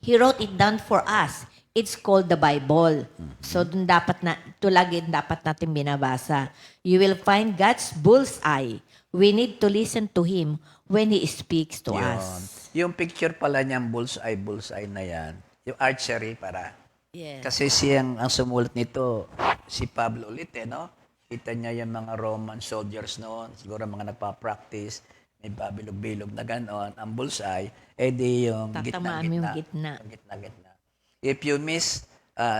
He wrote it down for us. It's called the Bible. So dun ito lagi dapat natin binabasa. You will find God's bullseye. We need to listen to Him when He speaks to Yun. us. Yung picture pala niyang bullseye na yan, yung archery para. Yes. Kasi siyang ang sumulat nito, si Pablo ulit no? Kita niya yung mga Roman soldiers noon, siguro mga nagpa-practice, may babilog-bilog na gano'n. Ang bullseye, di yung Tatamaan mo yung gitna. Yung gitna. If you miss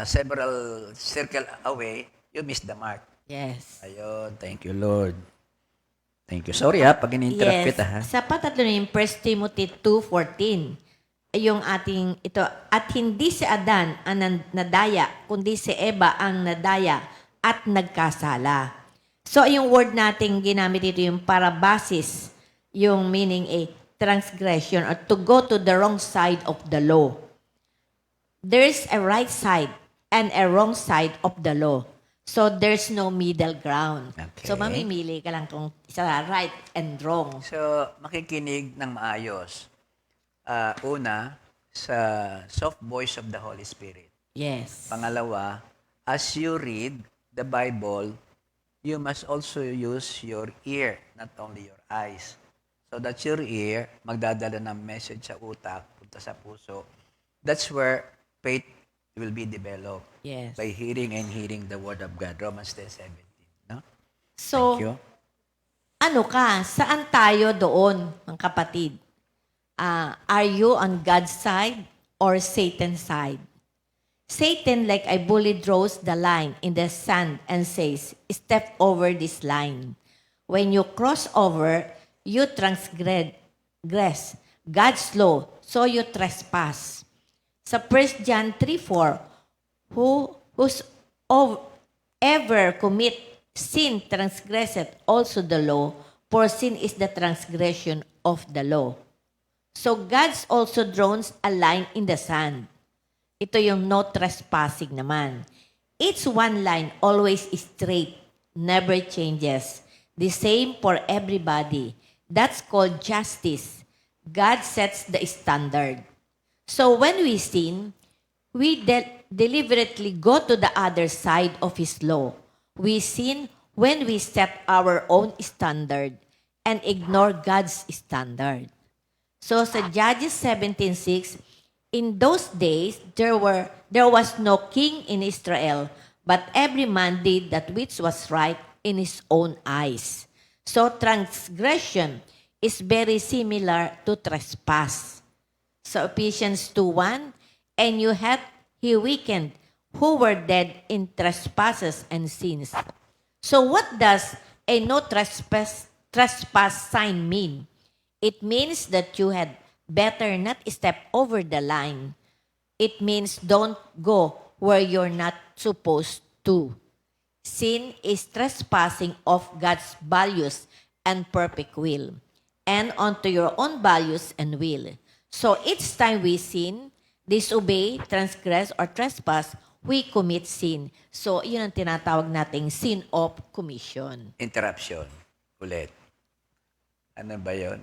several circle away, you miss the mark. Yes. Ayun, thank you, Lord. Thank you. Sorry pag in-interrupt kita ha. Sa patatlo na yung 1 Timothy 2:14, yung ating ito, at hindi si Adan ang nadaya, kundi si Eva ang nadaya at nagkasala. So, yung word nating ginamit dito, yung parabasis, yung meaning a transgression or to go to the wrong side of the law. There's a right side and a wrong side of the law. So, there's no middle ground. Okay. So, mamimili ka lang kung isa right and wrong. So, makikinig ng maayos. Una, sa soft voice of the Holy Spirit. Yes. Pangalawa, as you read the Bible, you must also use your ear, not only your eyes. So that your ear, magdadala ng message sa utak, punta sa puso. That's where faith will be developed. Yes. By hearing and hearing the Word of God. Romans 10:17. No? So, Thank you. ano ka? Saan tayo doon, mga kapatid? Are you on God's side or Satan's side? Satan, like a bully, draws the line in the sand and says, step over this line. When you cross over, you transgress God's law, so you trespass. Sa 1 John 3:4, whosoever commit sin transgresseth also the law, for sin is the transgression of the law. So God's also drawn a line in the sand. Ito yung no trespassing naman. Each one line always is straight, never changes. The same for everybody. That's called justice. God sets the standard. So when we sin, we deliberately go to the other side of His law. We sin when we set our own standard and ignore God's standard. So sa Judges 17:6, in those days there was no king in Israel, but every man did that which was right in his own eyes. So transgression is very similar to trespass. So Ephesians 2:1, and you hath he weakened who were dead in trespasses and sins. So what does a no trespass sign mean? It means that you had better not step over the line. It means don't go where you're not supposed to. Sin is trespassing of God's values and perfect will, and onto your own values and will. So each time we sin, disobey, transgress, or trespass, we commit sin. So yun ang tinatawag nating sin of commission. Interruption. Ulit. Ano ba yun?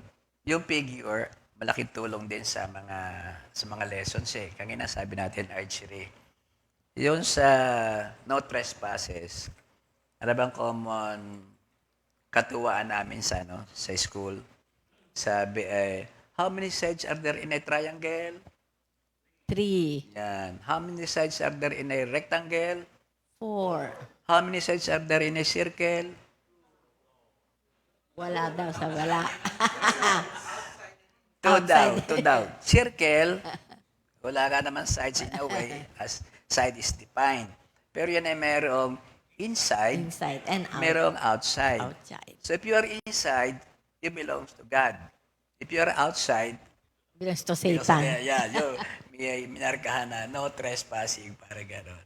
Yung figure, malaking tulong din sa mga lessons eh. Kanina sabi natin archery. Yung sa no trespasses, ano bang common katuwaan namin sa school? Sabi how many sides are there in a triangle? 3, Yan. How many sides are there in a rectangle? 4. How many sides are there in a circle? Wala daw sa wala. Two daw, Outside. two daw. Circle, wala ka naman sides in a way as side is defined. Pero yan ay merong inside, Inside and out. merong outside. Outside. So if you are inside, you belongs to God. If you are outside, Belongs to belongs to Satan. may minarkahan na no trespassing, para gano'n.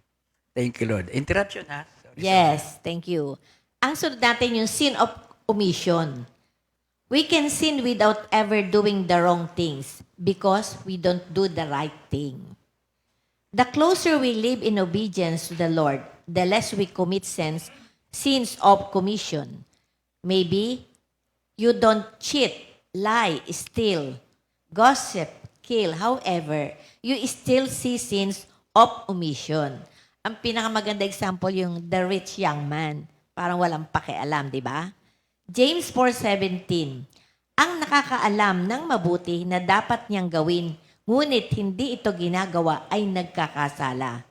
Thank you, Lord. Interruption, ha? Sorry. Yes, thank you. Ang sunod natin yung sin of omission. We can sin without ever doing the wrong things because we don't do the right thing. The closer we live in obedience to the Lord, the less we commit sins of commission. Maybe you don't cheat, lie, steal, gossip, kill. However, you still see sins of omission. Ang pinakamaganda example yung the rich young man. Parang walang pakialam, di ba? James 4:17, ang nakakaalam ng mabuti na dapat niyang gawin, ngunit hindi ito ginagawa ay nagkakasala.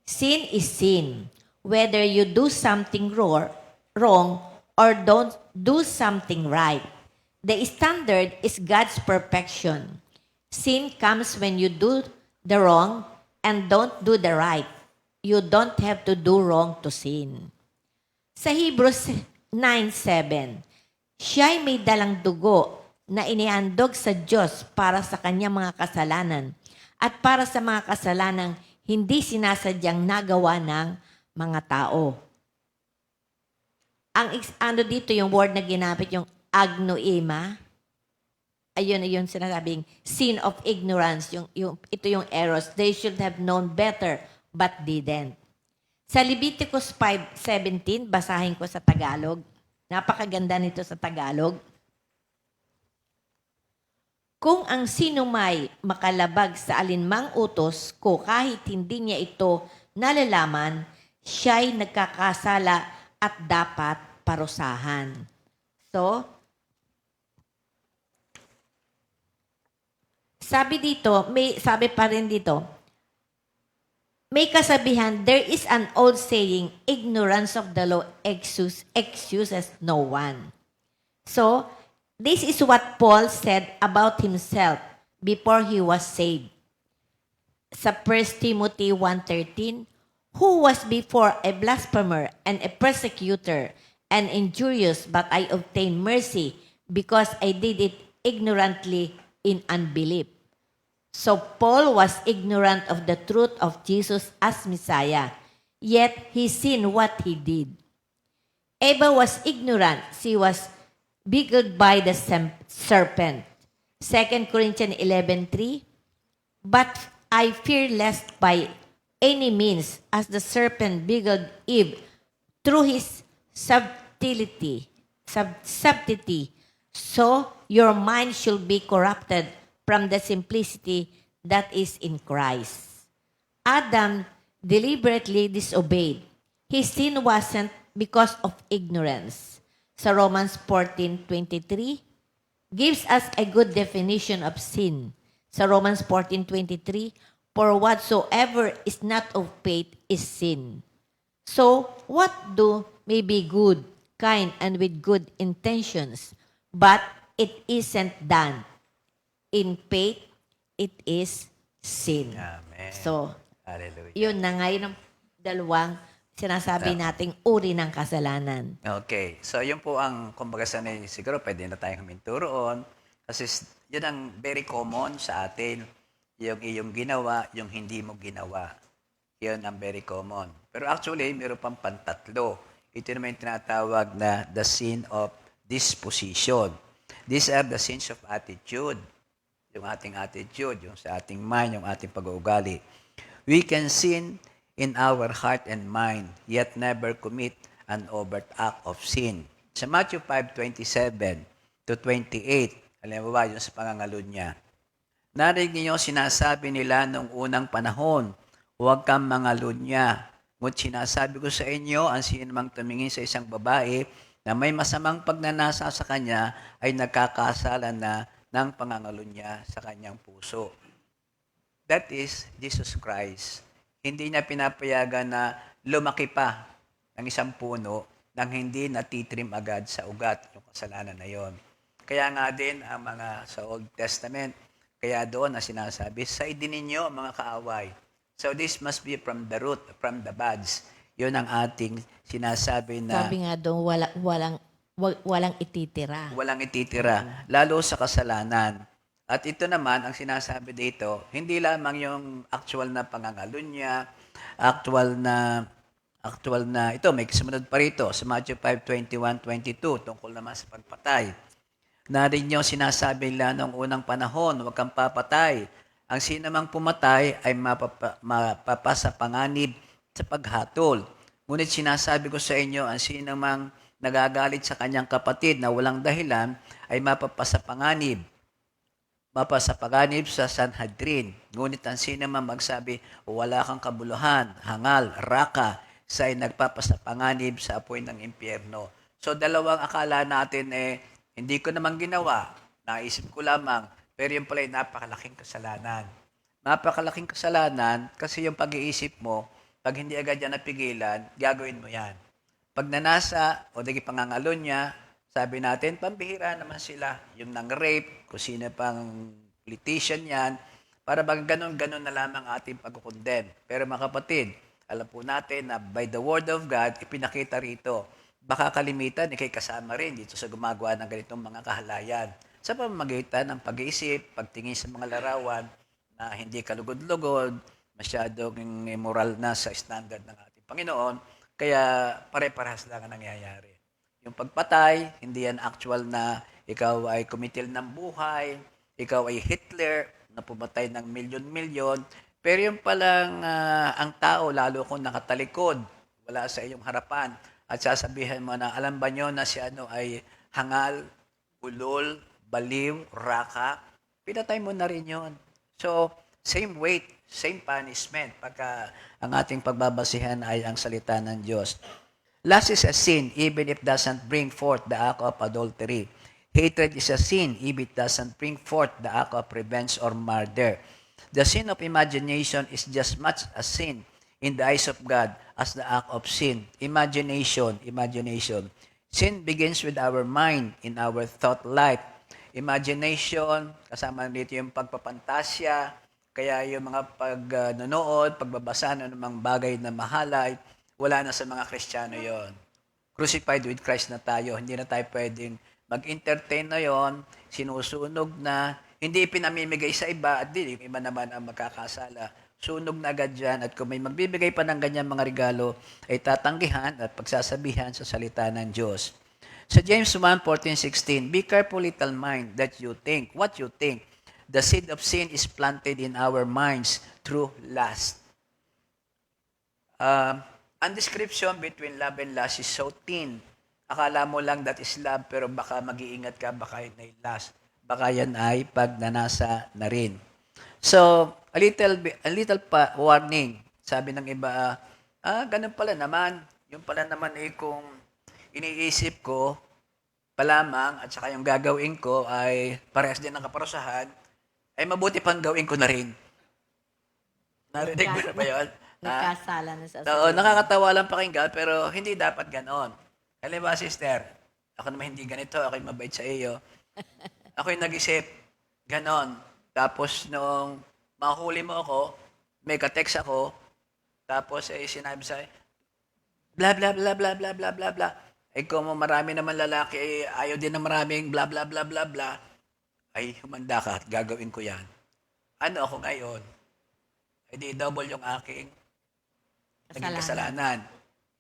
Sin is sin. Whether you do something wrong or don't do something right. The standard is God's perfection. Sin comes when you do the wrong and don't do the right. You don't have to do wrong to sin. Sa Hebrews 9:7, siya'y may dalang dugo na inihandog sa Diyos para sa kanyang mga kasalanan at para sa mga kasalanang hindi sinasadyang nagawa ng mga tao. Ano dito yung word na ginamit, yung agnoema, ayun sinasabing sin of ignorance, ito yung errors. They should have known better but didn't. Sa Leviticus 5:17, basahin ko sa Tagalog. Napakaganda nito sa Tagalog. Kung ang sino may makalabag sa alinmang utos ko kahit hindi niya ito nalalaman, siya'y nagkakasala at dapat parusahan. So, sabi pa rin dito, may kasabihan, there is an old saying, ignorance of the law excuses no one. So, this is what Paul said about himself before he was saved. Sa 1 Timothy 1:13, who was before a blasphemer and a persecutor and injurious, but I obtained mercy because I did it ignorantly in unbelief. So Paul was ignorant of the truth of Jesus as Messiah, yet he seen what he did. Eva was ignorant. She was beguiled by the serpent. 2 Corinthians 11:3, but I fear lest by any means, as the serpent beguiled Eve through his subtlety, so your mind should be corrupted from the simplicity that is in Christ. Adam deliberately disobeyed. His sin wasn't because of ignorance. Sa Romans 14:23, gives us a good definition of sin. Sa Romans 14:23, for whatsoever is not of faith is sin. So, what do may be good, kind, and with good intentions, but it isn't done in faith, it is sin. Amen. So, Hallelujah. yun na ngayon ang dalawang sinasabi nating uri ng kasalanan. Okay. So, yun po ang, kumbaga sanay, siguro pwede na tayong huminto roon. Kasi yun ang very common sa atin. Yung iyong ginawa, yung hindi mo ginawa. Yun ang very common. Pero actually, meron pang pantatlo. Ito naman yung tinatawag na the sin of disposition. These are the sins of attitude. Yung ating attitude, yung sa ating mind, yung ating pag-uugali. We can sin in our heart and mind, yet never commit an overt act of sin. Sa Matthew 5:27 to 28, alam mo ba yung sa pangangalun niya? Narinig niyo sinasabi nila noong unang panahon, huwag kang mangalunya. Ngunit sinasabi ko sa inyo, ang sino mang tumingin sa isang babae na may masamang pagnanasa sa kanya ay nagkakasala na ng pangangalunya sa kanyang puso. That is Jesus Christ. Hindi niya pinapayagan na lumaki pa ng isang puno nang hindi natitrim agad sa ugat yung kasalanan na yon. Kaya nga din ang mga sa Old Testament, kaya doon na sinasabi, saidin ninyo ang mga kaaway. So this must be from the root, from the buds. Yun ang ating sinasabi na Sabi nga doon, walang ititira. walang ititira, lalo sa kasalanan. At ito naman, ang sinasabi dito, hindi lamang yung actual na pangangalunya, actual na, ito, may sumunod pa rito, sa Matthew 5:21-22, tungkol naman sa pagpatay. Narin yung sinasabi nila noong unang panahon, huwag kang papatay. Ang sinamang pumatay ay mapapasa panganib sa paghatol. Ngunit sinasabi ko sa inyo, ang sinamang nagagalit sa kanyang kapatid na walang dahilan ay mapapasa panganib sa Sanhedrin. Ngunit ang sinamang magsabi, wala kang kabuluhan, hangal, raka, sa ay nagpapasa panganib sa apoy ng impyerno. So dalawang akala natin hindi ko naman ginawa, naisip ko lamang, pero yung pala ay napakalaking kasalanan. Napakalaking kasalanan kasi yung pag-iisip mo, pag hindi agad yan napigilan, gagawin mo yan. Pag nanasa o naging pangangalo niya, sabi natin, pambihira naman sila. Yung nang-rape, kung sino pang politician yan, para bang ganon-ganon na lamang ating pag-condemn. Pero mga kapatid, alam po natin na by the word of God, ipinakita rito, baka kalimitan, ikay kasama rin dito sa gumagawa ng ganitong mga kahalayan. Sa pamamagitan ng pag-iisip, pagtingin sa mga larawan na hindi kalugod-lugod, masyadong immoral na sa standard ng ating Panginoon, kaya pare-parehas lang ang nangyayari. Yung pagpatay, hindi yan actual na ikaw ay kumitil ng buhay, ikaw ay Hitler na pumatay ng milyon-milyon, pero yung palang ang tao, lalo kung nakatalikod, wala sa iyong harapan, at sasabihin mo na, alam ba nyo na si ano ay hangal, ulol, baliw, raka, pinatay mo na rin yun. So, same weight, same punishment, pagka ang ating pagbabasihan ay ang salita ng Diyos. Lust is a sin, even if it doesn't bring forth the act of adultery. Hatred is a sin, even if it doesn't bring forth the act of revenge or murder. The sin of imagination is just much a sin in the eyes of God as the act of sin. Imagination. Sin begins with our mind, in our thought life. Imagination, kasama dito yung pagpapantasya, kaya yung mga pagnonood, pagbabasa ng mga bagay na mahalay, wala na sa mga Kristiyano yon. Crucified with Christ na tayo, hindi na tayo pwedeng mag-entertain na yon, sinusunog na, hindi pinamimigay sa iba, at di, yung iba naman ang magkakasala. Sunog na agad dyan, at kung may magbibigay pa ng ganyan mga regalo, ay tatanggihan at pagsasabihan sa salita ng Diyos. Sa James 1:14-16, be careful, little mind, that you think what you think. The seed of sin is planted in our minds through lust. Ang description between love and lust is so thin. Akala mo lang that is love, pero baka mag-iingat ka, baka yun ay lust. Baka yan ay pagnanasa na rin. So, a little warning. Sabi ng iba, ganun pala naman. Yung pala naman kung iniisip ko pa lamang at saka yung gagawin ko ay parehas din ng kaparusahan, ay mabuti pang gawin ko na rin. Narinig mo na ba yun? Nagkasala na sa Oo, nakakatawa lang pakinggan, pero hindi dapat ganon. Alam ba, sister, ako naman hindi ganito, ako'y mabait sa iyo. Ako'y nag-isip, ganon. Tapos nung mahuli mo ako, may ka-text ako, tapos sinabi sa'yo, bla bla bla bla bla bla bla bla. Kung marami naman lalaki, ayaw din ng maraming bla bla bla bla bla, ay humanda ka at gagawin ko yan. Ano ako ngayon? Di double yung aking naging kasalanan.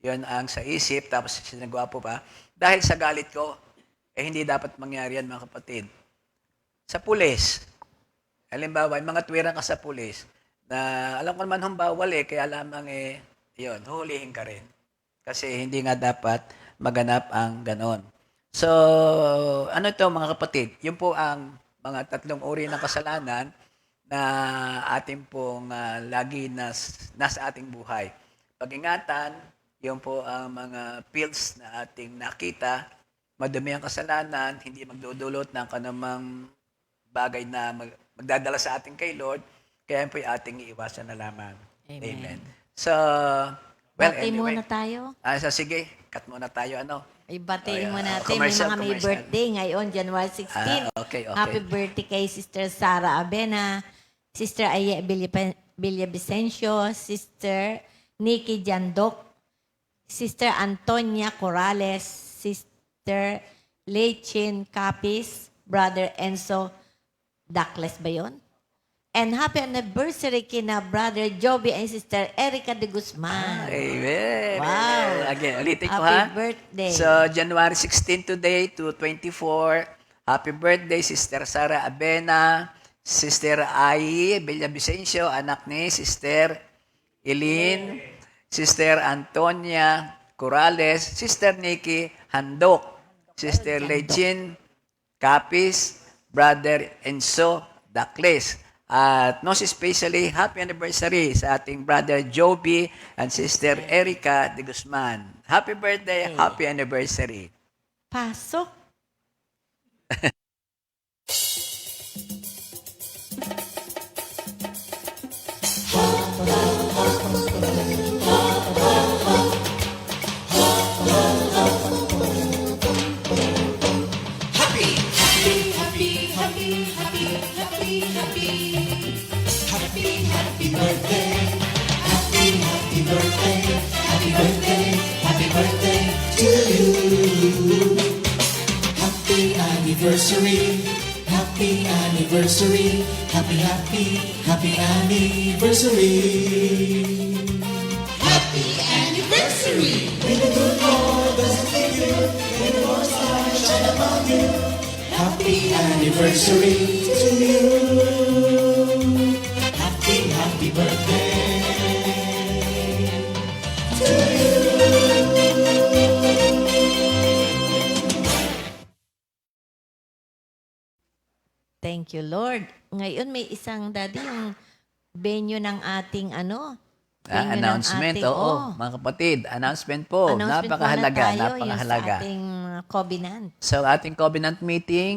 Yun ang sa isip, tapos sinagwapo pa. Dahil sa galit ko, hindi dapat mangyari yan, mga kapatid. Sa pulis, halimbawa, yung mga tuwirang ka sa pulis, na alam ko naman bawal kaya lamang yun, huhulihin ka rin. Kasi hindi nga dapat maganap ang ganon. So, ano ito mga kapatid? Yun po ang mga tatlong uri ng kasalanan na ating pong lagi nasa ating buhay. Pag-ingatan, yun po ang mga fields na ating nakita madumi ang kasalanan, hindi magdudulot ng kanamang bagay na magdadala sa atin kay Lord, kaya yan po yung ating iiwasan na lamang. Amen. So, well, Bati anyway. muna tayo. So sige, cut muna tayo, ano? Ibatiin Oh, mo yeah. natin. Commercial, May mga may commercial. birthday ngayon, January 16. Okay. Happy birthday kay Sister Sara Abena, Sister Aya Villavicencio, Sister Nikki Jandok, Sister Antonia Corrales, Sister Lechin Capis, Brother Enzo Dakles ba yun? And happy anniversary kina Brother Joby and Sister Erica de Guzman. Amen. Wow. Again, ulitin ko Happy ha. birthday. So, January 16 today to 24. Happy birthday, Sister Sara Abena, Sister Ai Villavicencio, anak ni Sister Eileen, Sister Antonia Corrales, Sister Nikki Handok, Sister Lechin Capis, Brother Enzo Dakles. At most especially, happy anniversary sa ating Brother Joby and Sister Erica de Guzman. Happy birthday, happy anniversary. Pasok. Happy anniversary, happy anniversary, happy anniversary. Happy anniversary! May the good Lord bless you, may the Lord's light shine upon you. Happy anniversary to you. Happy birthday to you. Thank you, Lord. Ngayon may isang daddy yung venue ng ating venue ng Announcement, ating- oo. Mga kapatid, announcement po. Announcement Napakahalaga, muna tayo, napakahalaga. Yung sa ating covenant. So, ating covenant meeting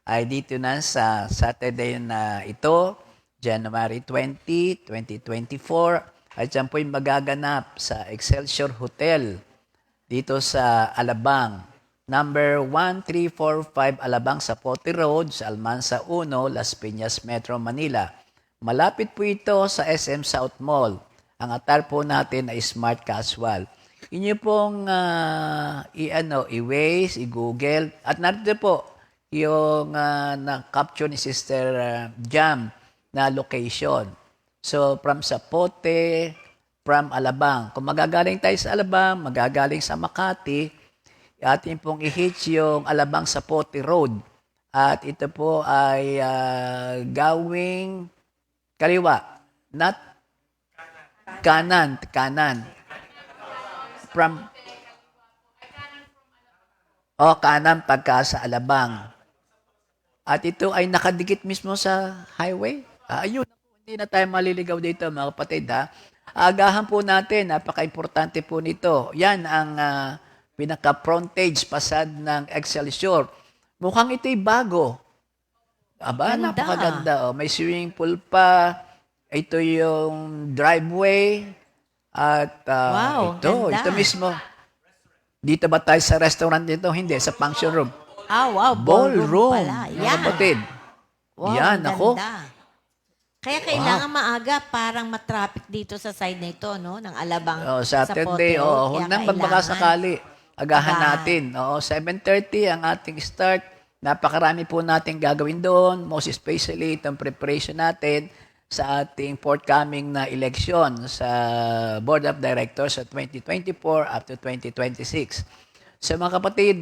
ay dito na sa Saturday na ito, January 20, 2024. At yan po yung magaganap sa Excelsior Hotel dito sa Alabang. Number 1345 Alabang Zapote Road sa Almansa 1, Las Piñas, Metro Manila. Malapit po ito sa SM South Mall. Ang attire po natin ay Smart Casual. Inyo pong i-Waze, i-Google. At narito po yung na-capture ni Sister Jam na location. So, from Zapote, from Alabang. Kung magagaling tayo sa Alabang, magagaling sa Makati, atin pong i-hitch yung Alabang Zapote Road. At ito po ay gawing kaliwa. Not kanan. Kanan pagka sa Alabang. At ito ay nakadikit mismo sa highway. Ayun, hindi na tayo maliligaw dito mga kapatid ha. Agahan po natin, napaka-importante po nito. Yan ang pinaka-frontage facade ng Excelsior. Mukhang ito'y bago. Aba, Ganda. napakaganda. May swimming pool pa. Ito yung driveway. At Wow, ganda. ito mismo. Dito ba tayo sa restaurant dito? Hindi, sa function room. Wow, Ballroom. pala. Mga Yan. kapatid. Wow, Yan, ang ako. ganda. Kaya kailangan maaga parang matraffic dito sa side na ito, no? Ng Alabang. Saturday, Zapote Road. huwag Kaya nang kailangan magbakasakali. Agahan agahan. natin. 7:30 ang ating start. Napakarami po natin gagawin doon. Most especially itong preparation natin sa ating forthcoming na election sa Board of Directors sa 2024 up to 2026. So mga kapatid,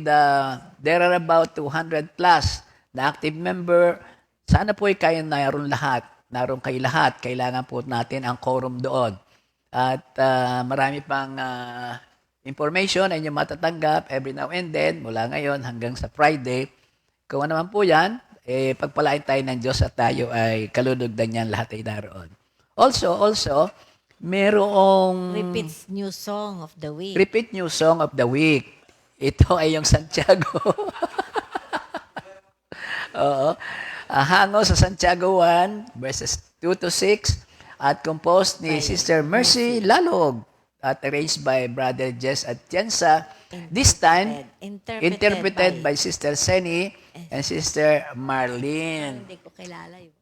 there are about 200 plus na active member. Sana po ay kayo naroon lahat. Naroon kayo lahat. Kailangan po natin ang quorum doon. At marami pang information na inyong matatanggap every now and then mula ngayon hanggang sa Friday. Kung ano naman po yan, pagpalain tayo ng Diyos at tayo ay kalunugdan niyan lahat ay naroon. Also, merong Repeats new song of the week. repeat new song of the week. Ito ay yung Santiago. Oo. Hango sa Santiago 1, verses 2 to 6, at composed ni Sister Mercy Lalog at arranged by Brother Jess Atienza. This time, interpreted by Sister Seni and Sister Marlene. Hindi ko kilala yun.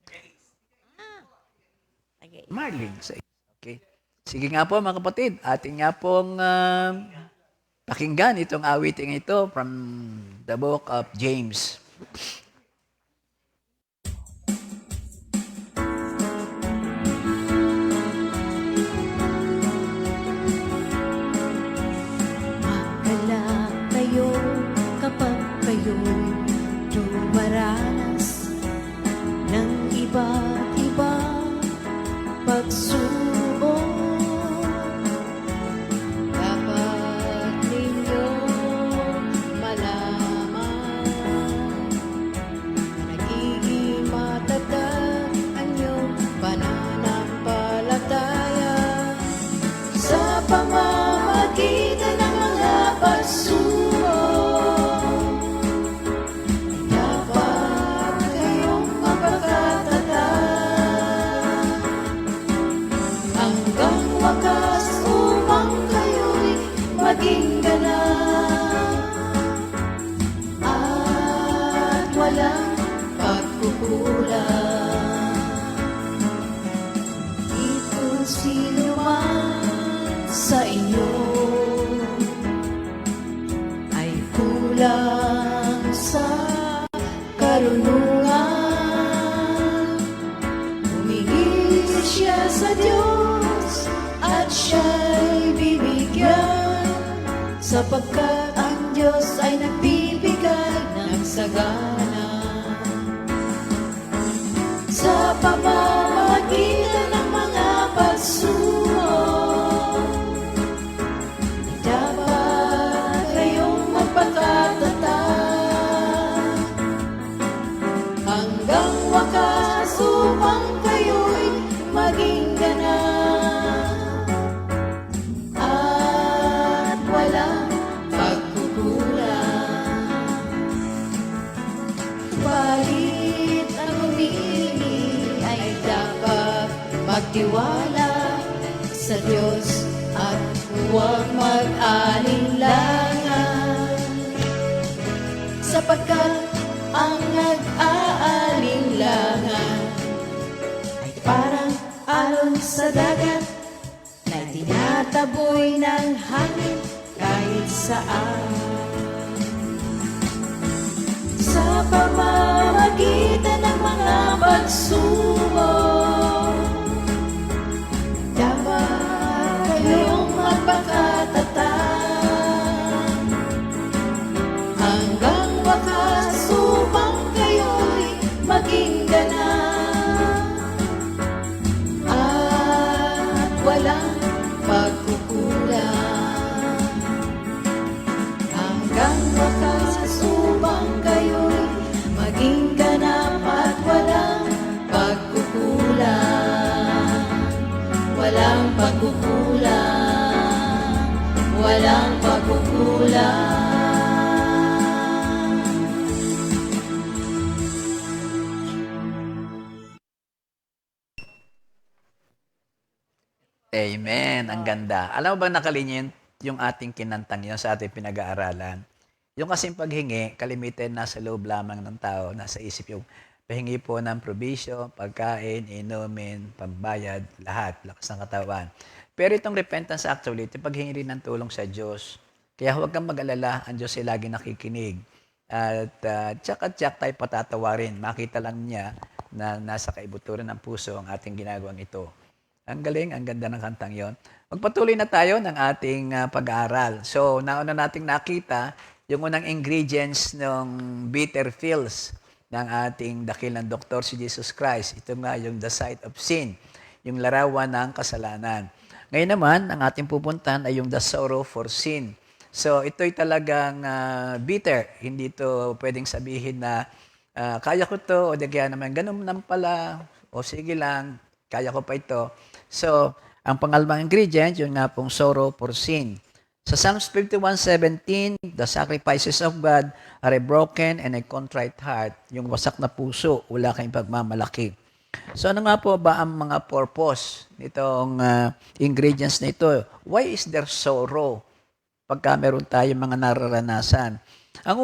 Okay. Marlene. Okay. Sige nga po mga kapatid, atin nga pong pakinggan itong awiting ito from the book of James. Magkala kayo kapag kayo'y dumaranas ng iba't ibang pagsubok. Dapat ninyong malaman na nagiging matatag ang iyong pananampalataya sa pamamagitan ng mga pagsubok. Dapat kayong mapakatatag hanggang wakas upang kayo'y maging ganap at walang pagkukulang. Kung sino man sa inyo ay kulang sa karunungan, humingi siya sa Diyos at siya'y bibigyan, sapagkat ang Diyos ay nagbibigay ng sagana. Sa pamamagitan ng mga pagsubok, dapat kayong magpakatatag hanggang wakas upang kayo'y maging ganap at walang pagkukulang. Balit ang humingi ay dapat magtiwala sa Diyos at huwag mag-alinlangan, sapagkat ang nag-aalinlangan ay parang alon sa dagat na tinataboy ng hangin kahit saan. Sa pamamagitan ng mga pagsubok, dapat kayong magpakatatag hanggang wakas upang kayo'y maging ganap at walang pagkukulang. Hanggang wakas upang kayo'y maging ganap at walang pagkukulang. Walang pagkukulang. Walang pagkukulang. Amen. Ang ganda. Alam mo ba nakalinya yung ating kinantang yun sa ating pinag-aaralan? Yung kasing paghingi, kalimitan nasa loob lamang ng tao, nasa isip yung pahingi po ng provision, pagkain, inumin, pambayad, lahat, lakas ng katawan. Pero itong repentance actually, ito paghingi rin ng tulong sa Diyos. Kaya huwag kang mag-alala, ang Diyos ay lagi nakikinig. At tsak tayo patatawarin. Makita lang niya na nasa kaibuturan ng puso ang ating ginagawang ito. Ang galing, ang ganda ng kantang yon. Magpatuloy na tayo ng ating pag-aaral. So, nauna nating nakita yung unang ingredients ng bitter pills ng ating dakilang doktor si Jesus Christ. Ito nga yung the sight of sin, yung larawan ng kasalanan. Ngayon naman, ang ating pupuntahan ay yung the sorrow for sin. So, ito'y talagang bitter. Hindi ito pwedeng sabihin na kaya ko to, o kaya naman ganun naman pala, o sige lang, kaya ko pa ito. So, ang pangalawang ingredient, yun nga pong sorrow for sin. Sa Psalms 51:17, the sacrifices of God are a broken and a contrite heart. Yung wasak na puso, wala kayong pagmamalaki. So ano nga po ba ang mga purpose nitong ingredients na ito? Why is there sorrow pagka meron tayong mga nararanasan? Ang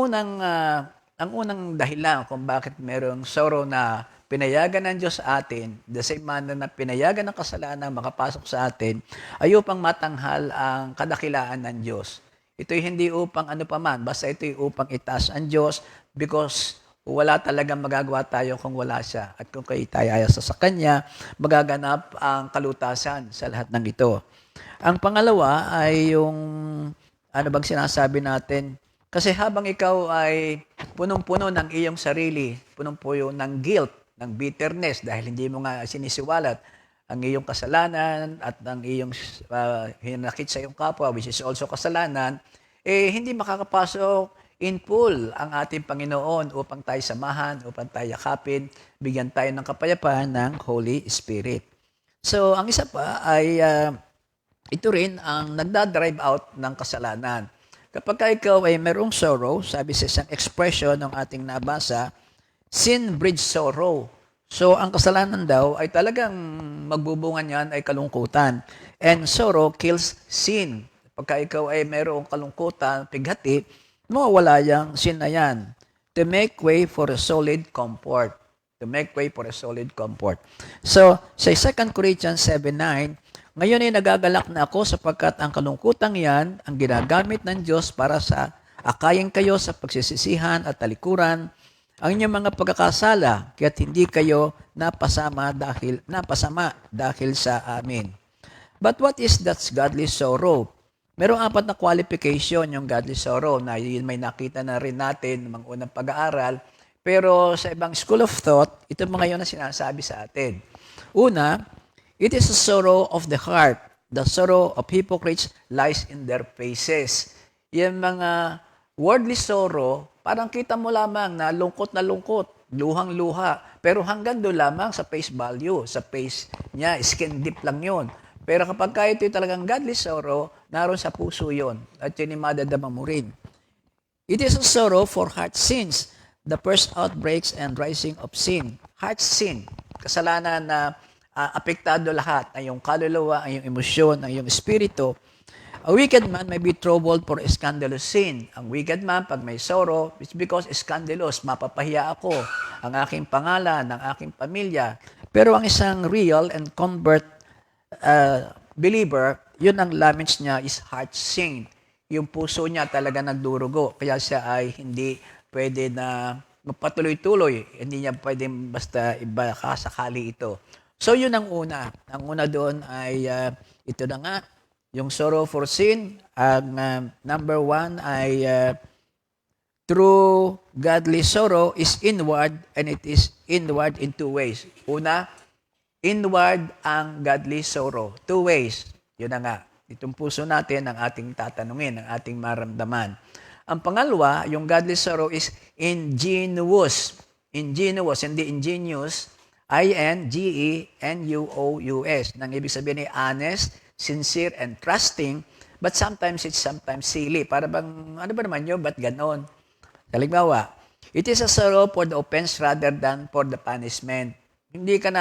unang dahilan kung bakit merong sorrow na pinayagan ng Diyos sa atin, the same manner na pinayagan ng kasalanan makapasok sa atin, ay upang matanghal ang kadakilaan ng Diyos. Ito'y hindi upang ano paman, basta ito'y upang itaas ang Diyos because wala talagang magagawa tayo kung wala siya. At kung kayo tayo ayasa sa Kanya, magaganap ang kalutasan sa lahat ng ito. Ang pangalawa ay yung, ano bang sinasabi natin? Kasi habang ikaw ay punong-puno ng iyong sarili, punong-puno ng guilt, ng bitterness, dahil hindi mo nga sinisiwalat ang iyong kasalanan at ang iyong hinakit sa iyong kapwa, which is also kasalanan, hindi makakapasok in full ang ating Panginoon upang tayo samahan, upang tayo yakapin, bigyan tayo ng kapayapaan ng Holy Spirit. So, ang isa pa ay ito rin ang nagdadrive out ng kasalanan. Kapag ikaw ay merong sorrow, sabi sa isang expression ng ating nabasa, sin breeds sorrow. So, ang kasalanan daw ay talagang magbubunga niyan ay kalungkutan. And sorrow kills sin. Pagka ikaw ay merong kalungkutan, pighati, mawawala yung sin na yan. To make way for a solid comfort. To make way for a solid comfort. So, sa 2 Corinthians 7:9, ngayon ay nagagalak na ako sapagkat ang kalungkutang yan ang ginagamit ng Diyos para sa akayin kayo sa pagsisisihan at talikuran ang inyong mga pagkakasala, kaya't hindi kayo napasama dahil sa amin. But what is that godly sorrow? Merong 4 na qualification yung godly sorrow na yun may nakita na rin natin ng mga unang pag-aaral. Pero sa ibang school of thought, ito mga yun na sinasabi sa atin. Una, it is a sorrow of the heart. The sorrow of hypocrites lies in their faces. Yung mga worldly sorrow, parang kita mo lamang na lungkot, luhang-luha. Pero hanggang doon lamang sa face value, sa face niya, skin deep lang yun. Pero kapag kaya ito talagang godly sorrow, naroon sa puso yun. At yun yung madadama mo rin. It is a sorrow for heart sins, the first outbreaks and rising of sin. Heart sin, kasalanan na apektado lahat, ang iyong kaluluwa, ang iyong emosyon, ang iyong espiritu. A wicked man may be troubled for a scandalous sin. Ang wicked man, pag may sorrow, it's because scandalous, mapapahiya ako, ang aking pangalan, ang aking pamilya. Pero ang isang real and convert believer, yun ang laments niya is heart sin. Yung puso niya talaga nagdurugo, kaya siya ay hindi pwede na magpatuloy-tuloy. Hindi niya pwede basta iba sakali ito. So yun ang una. Ang una doon ay ito na nga, yung sorrow for sin. Ang number 1 ay true godly sorrow is inward and it is inward in 2 ways. Una, inward ang godly sorrow. 2 ways. Yun na nga. Itong puso natin ang ating tatanungin, ang ating maramdaman. Ang pangalawa, yung godly sorrow is ingenuous. Ingenuous, hindi ingenious. I-N-G-E-N-U-O-U-S. Nang ibig sabihin ay honest, sincere, and trusting, but sometimes it's silly. Para bang, ano ba naman yun? Ba't ganon? Halimbawa, it is a sorrow for the offense rather than for the punishment. Hindi ka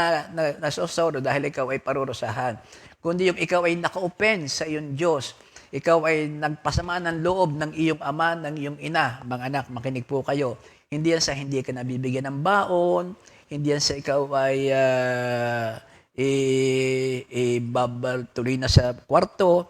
nasosorrow dahil ikaw ay parurusahan. Kundi yung ikaw ay naka-offense sa iyong Diyos. Ikaw ay nagpasama ng loob ng iyong ama, ng iyong ina. Mga anak, makinig po kayo. Hindi yan sa hindi ka nabibigyan ng baon, hindi yan sa ikaw ay tuloy na sa kwarto.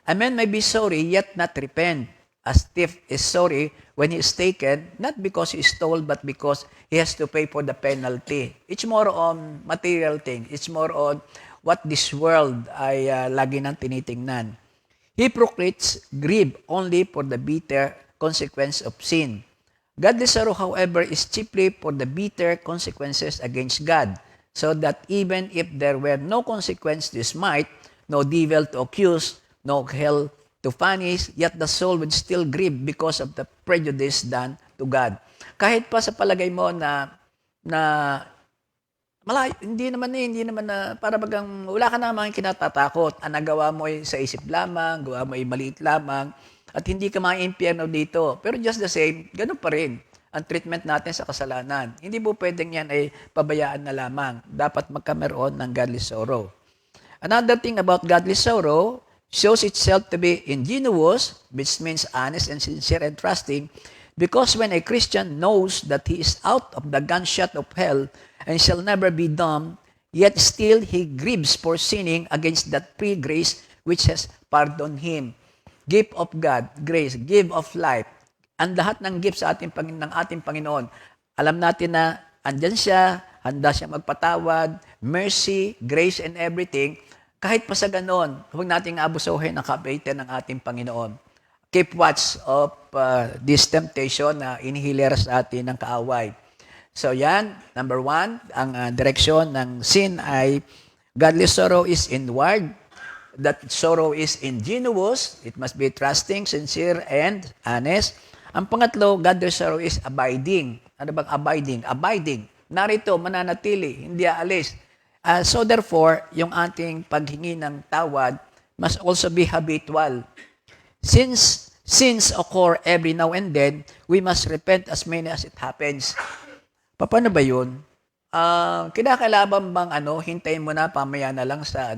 A man may be sorry, yet not repent. A thief is sorry when he is taken, not because he stole, but because he has to pay for the penalty. It's more on material thing. It's more on what this world ay lagi nang tinitingnan. Hypocrites grieve only for the bitter consequence of sin. Godly sorrow, however, is chiefly for the bitter consequences against God, so that even if there were no consequence to smite, no devil to accuse, no hell to punish, yet the soul would still grieve because of the prejudice done to God. Kahit pa sa palagay mo na hindi naman na, para bagang, wala ka namang kinatatakot. Ang nagawa mo ay sa isip lamang, gawa mo ay maliit lamang, at hindi ka maiimpyerno dito. Pero just the same, ganun pa rin ang treatment natin sa kasalanan. Hindi po pwedeng yan ay pabayaan na lamang. Dapat magkameron ng godly sorrow. Another thing about godly sorrow, shows itself to be ingenuous, which means honest and sincere and trusting, because when a Christian knows that he is out of the gunshot of hell and shall never be damned, yet still he grieves for sinning against that free grace which has pardoned him. Gift of God, grace, gift of life. Ang lahat ng gift sa ng ating Panginoon, alam natin na andyan siya, handa siya magpatawad, mercy, grace, and everything. Kahit pa sa ganon, huwag nating abusuhin ang kabaitan ng ating Panginoon. Keep watch of this temptation na inhilir sa atin ng kaaway. So yan, number 1, ang direksyon ng sin ay godly sorrow is inward. That sorrow is ingenuous. It must be trusting, sincere, and honest. Ang pangatlo, godly sorrow is abiding. Ano bang abiding? Abiding. Narito, mananatili, hindi aalis. So therefore, yung ating paghingi ng tawad must also be habitual. Since sins occur every now and then, we must repent as many as it happens. Paano ba yun? Kinakailangan bang hintayin mo na pamaya na lang sa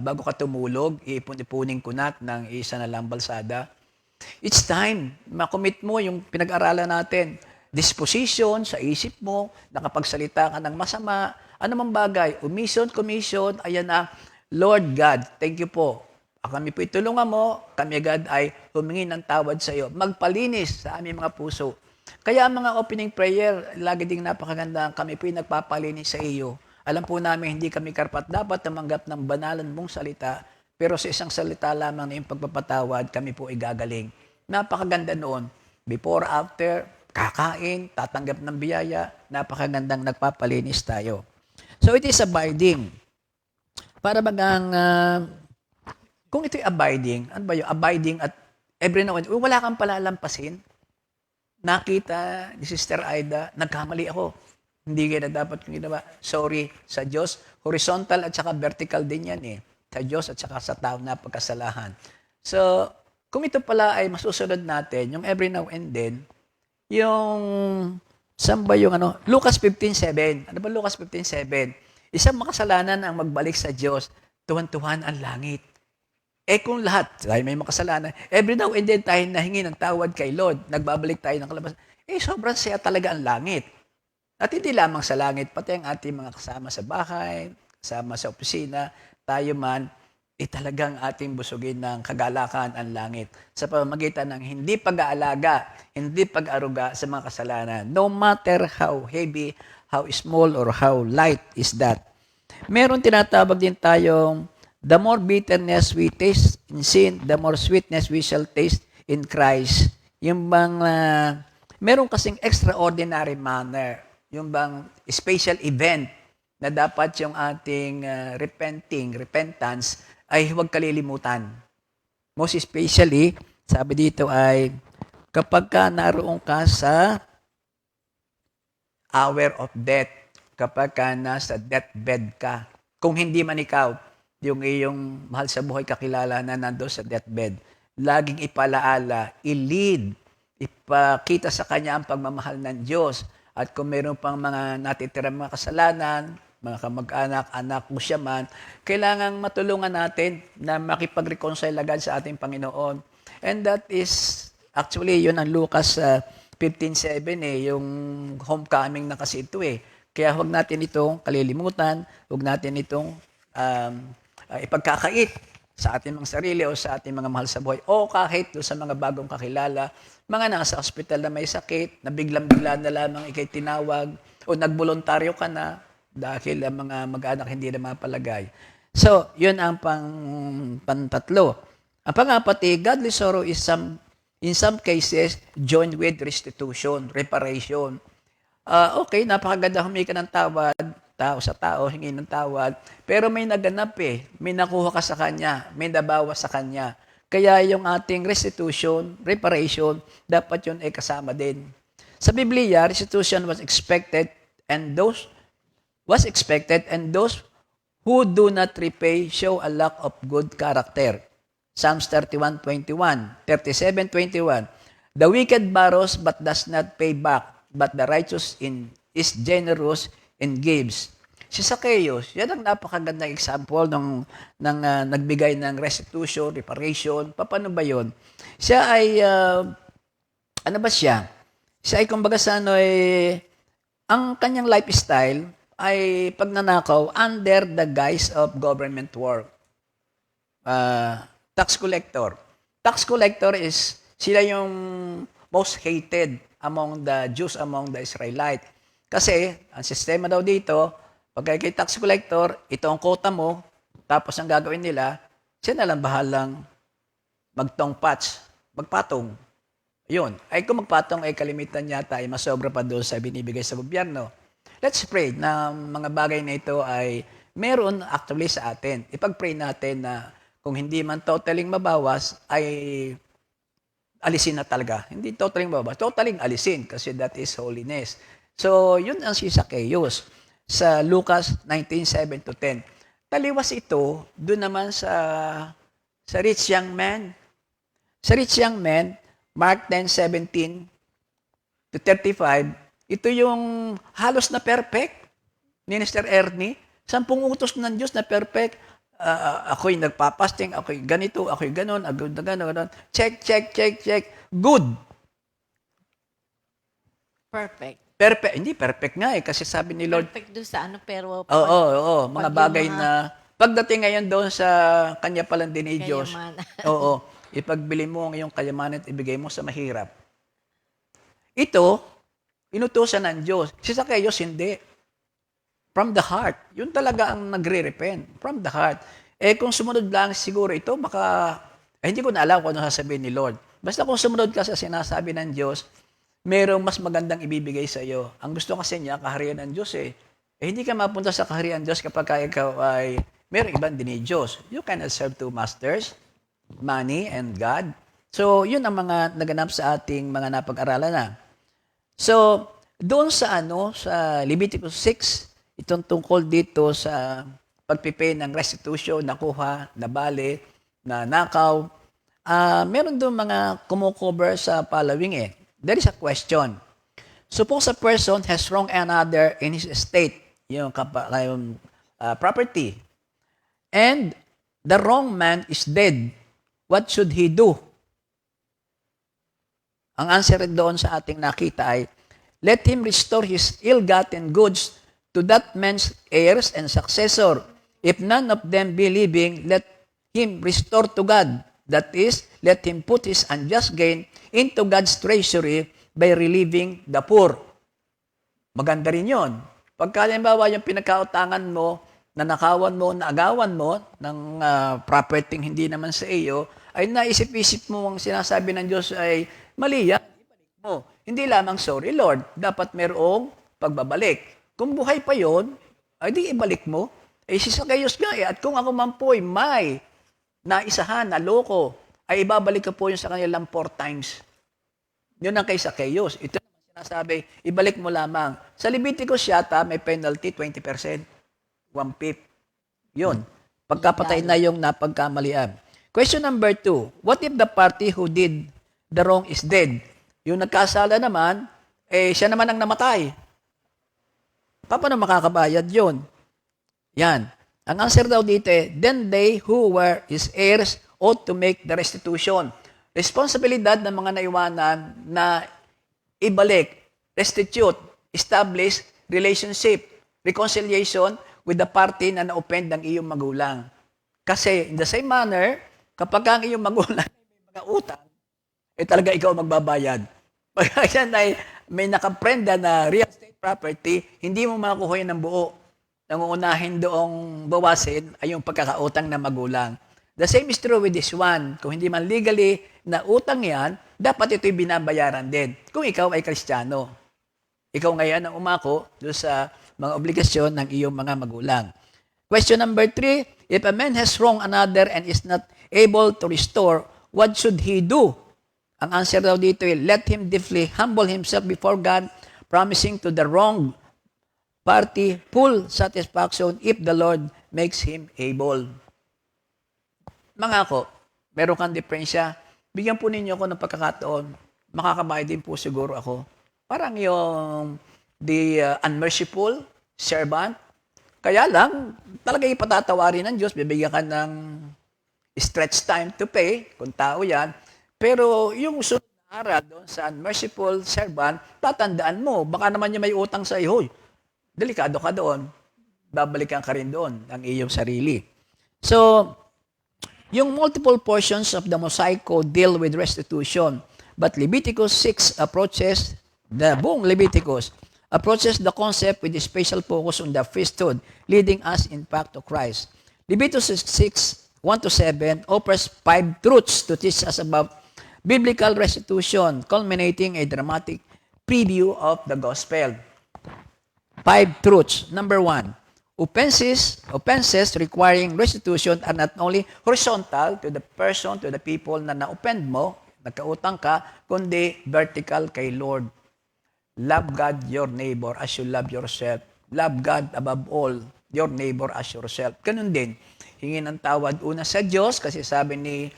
bago ka tumulog, iipon-ipunin kunat ng isa na lang balsada? It's time. Makomit mo yung pinag-aralan natin. Disposition sa isip mo, nakapagsalita ka ng masama, anumang bagay, omission, commission, ayan na, Lord God, thank you po. Kami po itulungan mo, kami agad ay humingi ng tawad sa iyo. Magpalinis sa aming mga puso. Kaya ang mga opening prayer, lagi ding napakaganda, kami po nagpapalinis sa iyo. Alam po namin, hindi kami karapat dapat tumanggap ng banalan mong salita, pero sa isang salita lamang na yung pagpapatawad, kami po ay gagaling. Napakaganda noon. Before, after, kakain, tatanggap ng biyaya, napakagandang nagpapalinis tayo. So it is abiding. Para bagang, kung ito'y abiding, ano ba yung abiding at every now and then, wala kang palalampasin. Nakita ni Sister Aida, nagkamali ako. Hindi kaya na dapat kong ginawa. Sorry sa Diyos. Horizontal at saka vertical din yan eh. Sa Diyos at saka sa tao na pagkasalahan. So, kung ito pala ay masusunod natin, yung every now and then, yung, saan ba yung Lucas 15:7. Ano ba Lucas 15:7? Isang makasalanan ang magbalik sa Diyos, tuwan-tuwan ang langit. Kung lahat, dahil may makasalanan, every now and then tayo nahingi ng tawad kay Lord, nagbabalik tayo ng kalabas, sobrang saya talaga ang langit. At hindi lamang sa langit, pati ang ating mga kasama sa bahay, kasama sa opisina, tayo man, talagang ating busugin ng kagalakan ang langit sa pamamagitan ng hindi pag-aalaga, hindi pag-aruga sa mga kasalanan. No matter how heavy, how small, or how light is that. Meron tinatawag din tayong the more bitterness we taste in sin, the more sweetness we shall taste in Christ. Yung bang, meron kasing extraordinary manner, yung bang special event na dapat yung ating repentance ay huwag kalilimutan. Most especially, sabi dito ay, kapag ka naroon ka sa hour of death, kapag ka nasa deathbed ka, kung hindi man ikaw, yung iyong mahal sa buhay kakilala na nandoon sa deathbed, laging ipalaala, i-lead, ipakita sa kanya ang pagmamahal ng Diyos. At kung meron pang mga natitirang mga kasalanan, mga kamag-anak, anak mo siya man, kailangang matulungan natin na makipag-reconcile agad sa ating Panginoon. And that is, actually, yun ang Lucas 15:7 yung homecoming na kasi ito eh. Kaya huwag natin itong kalilimutan, huwag natin itong ipagkakait sa ating mga sarili o sa ating mga mahal sa buhay o kahit sa mga bagong kakilala, mga nasa ospital na may sakit, na biglang-bigla na lamang ikay tinawag o nagboluntaryo ka na dahil ang mga mag-anak hindi na mapalagay. So, yun ang pantatlo. Ang pangapat, godly sorrow is in some cases joined with restitution, reparation. Okay, napakaganda humingi ka ng tawad, tao sa tao, hingi ng tawad. Pero may naganap may nakuha ka sa kanya, may nabawas sa kanya. Kaya yung ating restitution, reparation, dapat yun ay kasama din. Sa Biblia, restitution was expected and those was expected, and those who do not repay show a lack of good character. Psalms 31:21, 37:21. The wicked borrows but does not pay back, but the righteous is generous and gives. Si Zacchaeus, yan ang napakagandang example ng nagbigay ng restitution, reparation. Paano ba yun? Siya ay, ano ba siya? Siya ay kumbaga sa ang kanyang lifestyle ay pagnanakaw under the guise of government work. Tax collector. Tax collector is sila yung most hated among the Jews, among the Israelites. Kasi, ang sistema daw dito, pag kay tax collector, ito ang quota mo, tapos ang gagawin nila, siya na lang bahalang magpatong. Yun. Ay kung magpatong ay kalimitan yata ay masobra pa doon sa binibigay sa gobyerno. Let's pray na mga bagay na ito ay meron actually sa atin. Ipag-pray natin na kung hindi man totaling mabawas, ay alisin na talaga. Hindi totaling mabawas, totaling alisin kasi that is holiness. So, yun ang si Zacchaeus sa Lucas 19:7-10. Taliwas ito doon naman sa rich young man. Sa rich young man, Mark 10:17-35, ito yung halos na perfect. Minister Ernie, 10 utos ng Diyos na perfect. Ako'y nagpapasting, ako'y ganito, ako'y ganon, ganon. Check. Good. Perfect. Perfect. Hindi, perfect nga kasi sabi ni Lord. Perfect doon sa pero Oo. Mga pag bagay yung na, pagdating ngayon doon sa kanya palang din ni Diyos. Kayamanan. Oo. Ipagbili mo ang iyong kayamanan at ibigay mo sa mahirap. Ito, inutusan ng Diyos. Si Zacchaeus, hindi. From the heart. Yun talaga ang nagre-repent. From the heart. Kung sumunod lang siguro ito, baka, hindi ko na alam kung ano sasabihin ni Lord. Basta kung sumunod ka sa sinasabi ng Diyos, merong mas magandang ibibigay sa iyo. Ang gusto kasi niya, kaharian ng Diyos hindi ka mapunta sa kaharian ng Diyos kapag ikaw ay merong ibang din ni Diyos. You cannot serve two masters, money and God. So, yun ang mga naganap sa ating mga napag-aralan na. So, doon sa sa Leviticus 6, itong tungkol dito sa pagpipay ng restitution, nakuha, nabali, na nakaw, meron doon mga kumukover sa following There is a question. Suppose a person has wronged another in his estate, yung property, and the wrong man is dead. What should he do? Ang answer doon sa ating nakita ay, let him restore his ill-gotten goods to that man's heirs and successor. If none of them be living, let him restore to God. That is, let him put his unjust gain into God's treasury by relieving the poor. Maganda rin yun. Pagka halimbawa yung pinagkautangan mo, nanakawan mo, naagawan mo ng property hindi naman sa iyo, ay naisip-isip mo ang sinasabi ng Diyos ay mali yan. Ibalik mo. Hindi lamang, sorry Lord, dapat merong pagbabalik. Kung buhay pa yon, ay di ibalik mo. Si Zacchaeus nga at kung ako man po'y may naisahan, naloko, ay ibabalik ko po yun sa kanilang 4 times. Yun ang kay Zacchaeus. Ito naman sinasabi, ibalik mo lamang. Sa Leviticus yata, may penalty 20%. 1/5. Yun. Pagkapatay na yung napagkamalian. Question number 2. What if the party who did the wrong is dead? Yung nagkasala naman, siya naman ang namatay. Paano makakabayad yun? Yan. Ang answer daw dito then they who were his heirs ought to make the restitution. Responsibilidad ng mga naiwanan na ibalik, restitute, establish relationship, reconciliation with the party na na-offend ng iyong magulang. Kasi in the same manner, kapag ang iyong magulang may mga utang, talaga ikaw magbabayad. Pag yan ay may nakaprenda na real estate property, hindi mo makukuha yan ng buo. Nangungunahin doong bawasin ay yung pagkakautang ng magulang. The same is true with this one. Kung hindi man legally na utang yan, dapat ito'y binabayaran din. Kung ikaw ay Kristiyano. Ikaw ngayon ang umako doon sa mga obligasyon ng iyong mga magulang. Question number 3, if a man has wronged another and is not able to restore, what should he do? Ang answer daw dito ay, let him deeply humble himself before God, promising to the wrong party full satisfaction if the Lord makes him able. Mga ako, meron kang diferensya, bigyan po ninyo ako ng pagkakataon, makakabayad din po siguro ako. Parang yung the unmerciful servant, kaya lang, talaga ipatatawarin ng Diyos, bibigyan ka ng stretch time to pay, kung tao yan, pero yung sunod na aral doon sa unmerciful servant, tatandaan mo, baka naman niya may utang sa iyo, delikado ka doon, babalikan ka rin doon ang iyong sarili. So, yung multiple portions of the Mosaic Code deal with restitution. But Leviticus 6 approaches, the buong Leviticus, approaches the concept with a special focus on the priesthood, leading us in fact to Christ. Leviticus 6, 1-7 offers 5 truths to teach us about biblical restitution, culminating a dramatic preview of the gospel. 5 truths. Number 1, offenses requiring restitution are not only horizontal to the person, to the people na na-offend mo, nagkautang ka, kundi vertical kay Lord. Love God, your neighbor, as you love yourself. Love God above all, your neighbor as yourself. Ganun din, hingin ng tawad una sa Diyos, kasi sabi ni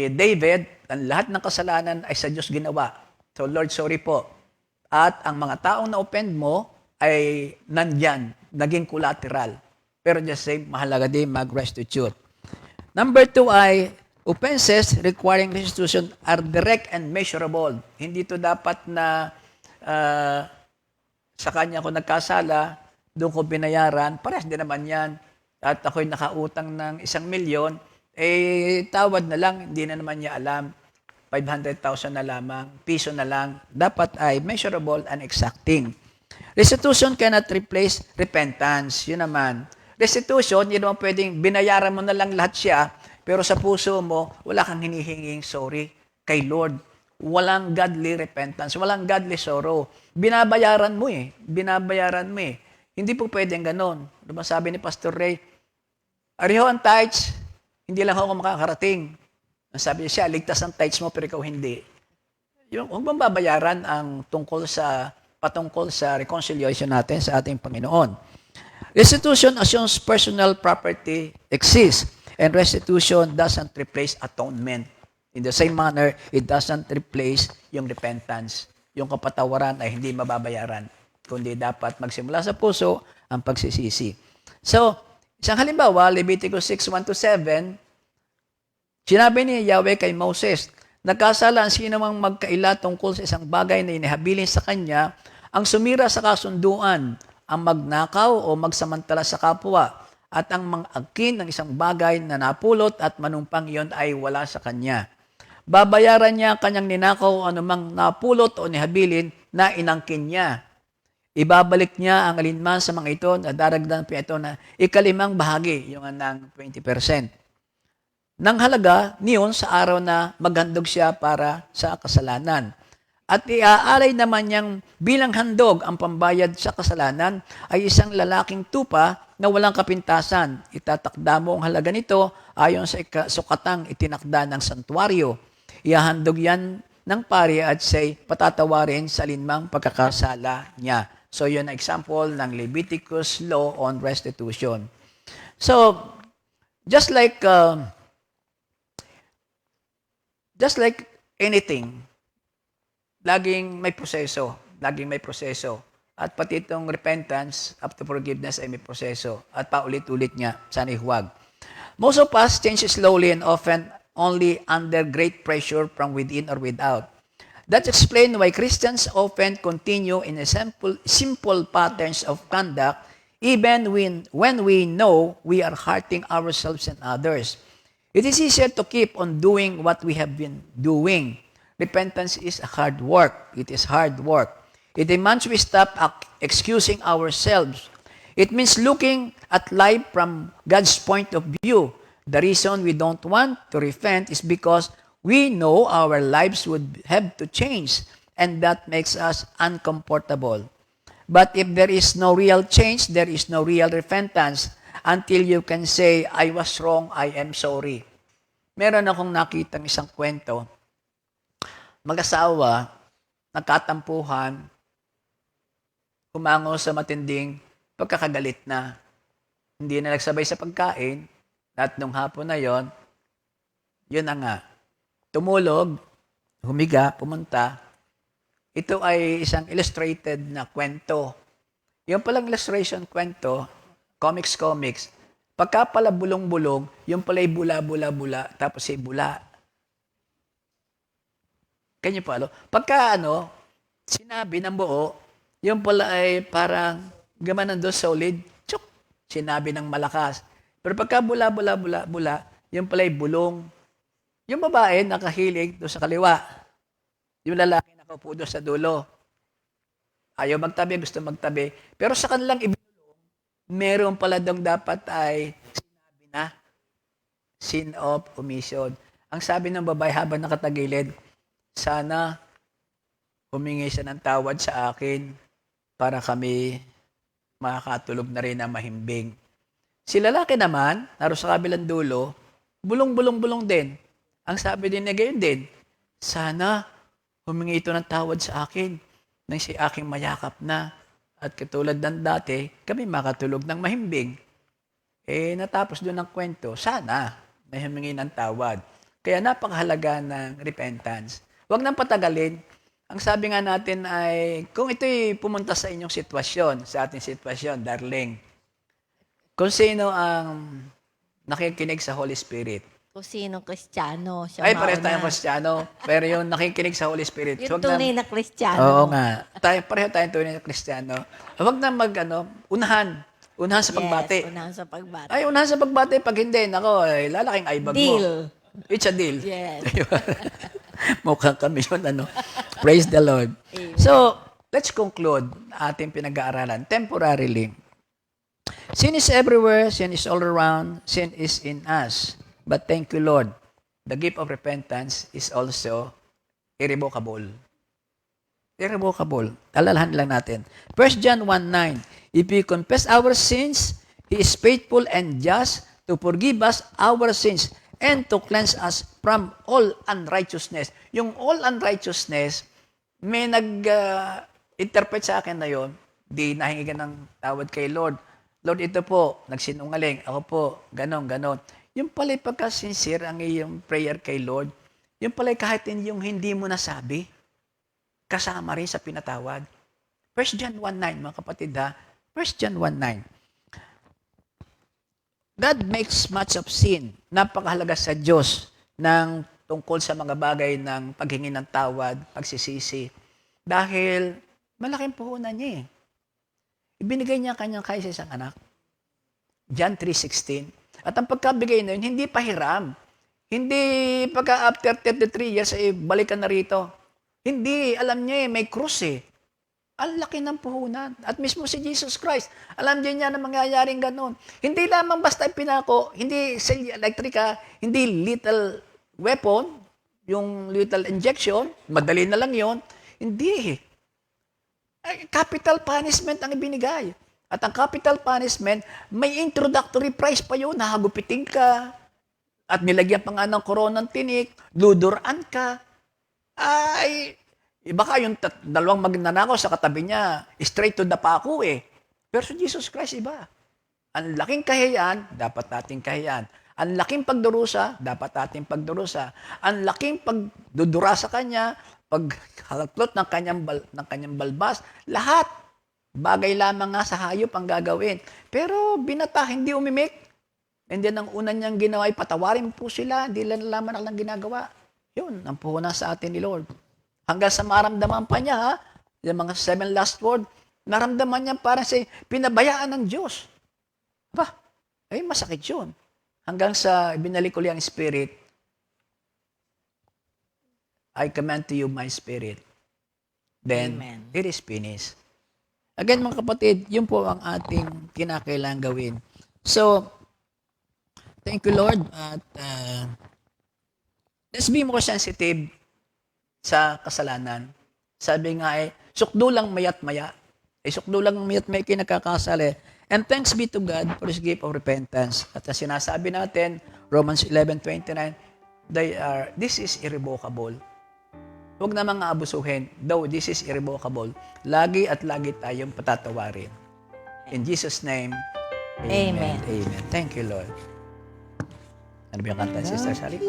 David, ang lahat ng kasalanan ay sa Diyos ginawa. So Lord, sorry po. At ang mga taong na-offend mo ay nandyan, naging collateral. Pero just say, mahalaga din mag-restitute. Number 2 ay, offenses requiring restitution are direct and measurable. Hindi to dapat na sa kanya ako nagkasala, doon ko binayaran, parehas din naman yan. At ako'y nakautang ng 1,000,000, tawad na lang, hindi na naman niya alam. 500,000 na lamang, piso na lang. Dapat ay measurable and exacting. Restitution cannot replace repentance. Yun naman. Restitution, yun naman pwedeng binayaran mo na lang lahat siya, pero sa puso mo, wala kang hinihinging sorry kay Lord. Walang godly repentance, walang godly sorrow. Binabayaran mo eh. Binabayaran mo eh. Hindi po pwedeng ganon. Diba sabi ni Pastor Ray, ariho ang tithes, hindi lang ako makakarating. Sabi niya siya, ligtas ang tithes mo pero ikaw hindi. Yung, huwag bang babayaran ang patungkol sa reconciliation natin sa ating Panginoon. Restitution assumes personal property exists, and restitution doesn't replace atonement. In the same manner, it doesn't replace yung repentance. Yung kapatawaran ay hindi mababayaran, kundi dapat magsimula sa puso ang pagsisisi. So, isang halimbawa, Leviticus 6, 1-7, sinabi ni Yahweh kay Moses, nagkasala ang sino mang magkaila tungkol sa isang bagay na inihabilin sa kanya, ang sumira sa kasunduan, ang magnakaw o magsamantala sa kapwa, at ang mangagkin ng isang bagay na napulot at manumpang iyon ay wala sa kanya. Babayaran niya kanyang ninakaw o anumang napulot o nihabilin na inangkin niya. Ibabalik niya ang alinman sa mga ito na daragdan pa ito na 5 bahagi, yung ng 20%. Nang halaga niyon sa araw na maghandog siya para sa kasalanan. At iaalay naman niyang bilang handog ang pambayad sa kasalanan ay isang lalaking tupa na walang kapintasan. Itatakda mo ang halaga nito ayon sa sukatang itinakda ng santuario. Ihahandog yan ng pari at say patatawarin sa alinmang pagkakasala niya. So yun ang example ng Leviticus law on restitution. So, just like anything, laging may proseso. Laging may proseso. At pati itong repentance, after forgiveness ay may proseso. At paulit-ulit nga, sana huwag. Most of us change slowly and often only under great pressure from within or without. That's explained why Christians often continue in a simple patterns of conduct even when we know we are hurting ourselves and others. It is easier to keep on doing what we have been doing. Repentance is hard work. It is hard work. It demands we stop excusing ourselves. It means looking at life from God's point of view. The reason we don't want to repent is because we know our lives would have to change, and that makes us uncomfortable. But if there is no real change, there is no real repentance until you can say, I was wrong, I am sorry. Meron akong nakitang isang kwento. Mag-asawa, nagkatampuhan, humango sa matinding pagkakagalit na. Hindi na nagsabay sa pagkain, at nung hapon na yon, yun na nga, tumulog, humiga, pumunta. Ito ay isang illustrated na kwento. Yung palang illustration kwento, comics, pagka pala bulong-bulong, yung pala'y bula, tapos ay bula. Kanya pa, pagka sinabi ng buo, yung pala ay parang gamanan doon solid, tsuk, sinabi ng malakas. Pero pagka bula, yung pala ay bulong. Yung babae nakahilig doon sa kaliwa. Yung lalaki nakaupo doon sa dulo. Ayaw magtabi, gusto magtabi. Pero sa kanilang ibinulong, meron pala daw dapat ay sinabi na sin of omission. Ang sabi ng babae habang nakatagilid, sana humingi siya ng tawad sa akin para kami makakatulog na rin ng mahimbing. Si lalaki naman, naroon sa kabilang dulo, bulong din. Ang sabi din niya gayon din, sana humingi ito ng tawad sa akin nang si aking mayakap na at katulad ng dati, kami makatulog ng mahimbing. Natapos doon ang kwento, sana may humingi ng tawad. Kaya napakahalaga ng repentance. Huwag nang patagalin. Ang sabi nga natin ay, kung ito'y pumunta sa inyong sitwasyon, sa ating sitwasyon, darling, kung sino ang nakikinig sa Holy Spirit. Kung sinong Kristiyano, siya Ay, pareho mauna. tayong Kristyano. Pero yung nakikinig sa Holy Spirit. Yung huwag tunay na Kristiyano. Oo nga. Pareho tayong tunay na Kristyano. Huwag na unahan. Unahan sa pagbati. Yes, unahan sa pagbati. Ay, unahan sa pagbati. Pag hindi, lalaking aibag mo. Deal. It's a deal. Yes. Mukhang kami yun, Praise the Lord. Amen. So, let's conclude ating pinag-aaralan temporarily. Sin is everywhere, sin is all around, sin is in us. But thank you, Lord. The gift of repentance is also irrevocable. Irrevocable. Alalahan lang natin. 1 John 1:9. If we confess our sins, He is faithful and just to forgive us our sins and to cleanse us from all unrighteousness. Yung all unrighteousness, may nag-interpret sa akin na yon, di nahingi ka ng tawad kay Lord. Lord, ito po, nagsinungaling. Ako po, ganon. Yung pala'y pagka-sincere ang iyong prayer kay Lord, yung pala'y kahit yung hindi mo nasabi, kasama rin sa pinatawad. 1 John 1:9, mga kapatid ha. 1 John 1:9. God makes much of sin. Napakahalaga sa Diyos ng tungkol sa mga bagay ng paghingi ng tawad, pagsisisi. Dahil malaking puhunan niya eh. Ibinigay niya kanyang kahit sa isang anak. John 3:16. At ang pagkabigay na yun, hindi pahiram. Hindi pagka after 33 years, balikan na rito. Hindi, alam niya may krus eh. Ang laki ng puhunan. At mismo si Jesus Christ, alam niya na mangyayaring ganun. Hindi lamang basta pinako, hindi cell electrica, hindi little weapon, yung little injection, madali na lang yon. Hindi. Capital punishment ang ibinigay. At ang capital punishment, may introductory price pa yun, nahagupitin ka, at nilagyan pa nga ng koronang tinik, luduran ka. Ay, baka yung dalawang magnanakaw sa katabi niya, straight to the pako eh. Pero si Jesus Christ, iba. Ang laking kahiyan, dapat nating kahiyan. Ang laking pagdurusa, dapat nating pagdurusa. Ang laking pagdudura sa kanya, paghaklot ng kanyang balbas, lahat. Bagay lamang nga sa hayop ang gagawin. Pero binata, hindi umimik. And then ang una niyang ginawa ay patawarin po sila, hindi lang naman ang ginagawa. Yun, ang puhunan sa atin ni Lord. Hanggang sa maramdaman pa niya, ha? Yung mga 7 last word, naramdaman niya parang sa pinabayaan ng Diyos. Masakit yun. Hanggang sa binalik ko ang spirit, I command to you my spirit. Then, Amen. it is finished. Again, mga kapatid, yun po ang ating kinakailangan gawin. So, thank you, Lord. At let's be more sensitive sa kasalanan. Sabi nga sukdo lang mayat maya. Sukdo lang mayat maya kinakakasali. And thanks be to God for His gift of repentance. At sinasabi natin, Romans 11:29, this is irrevocable. Huwag na mga abusuhin. Though this is irrevocable, lagi at lagi tayong patatawarin. In Jesus' name, Amen. Amen. Thank you, Lord. Ano ba yung kanta, Sister Sally?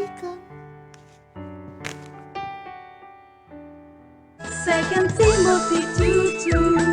Second Timothy 2:2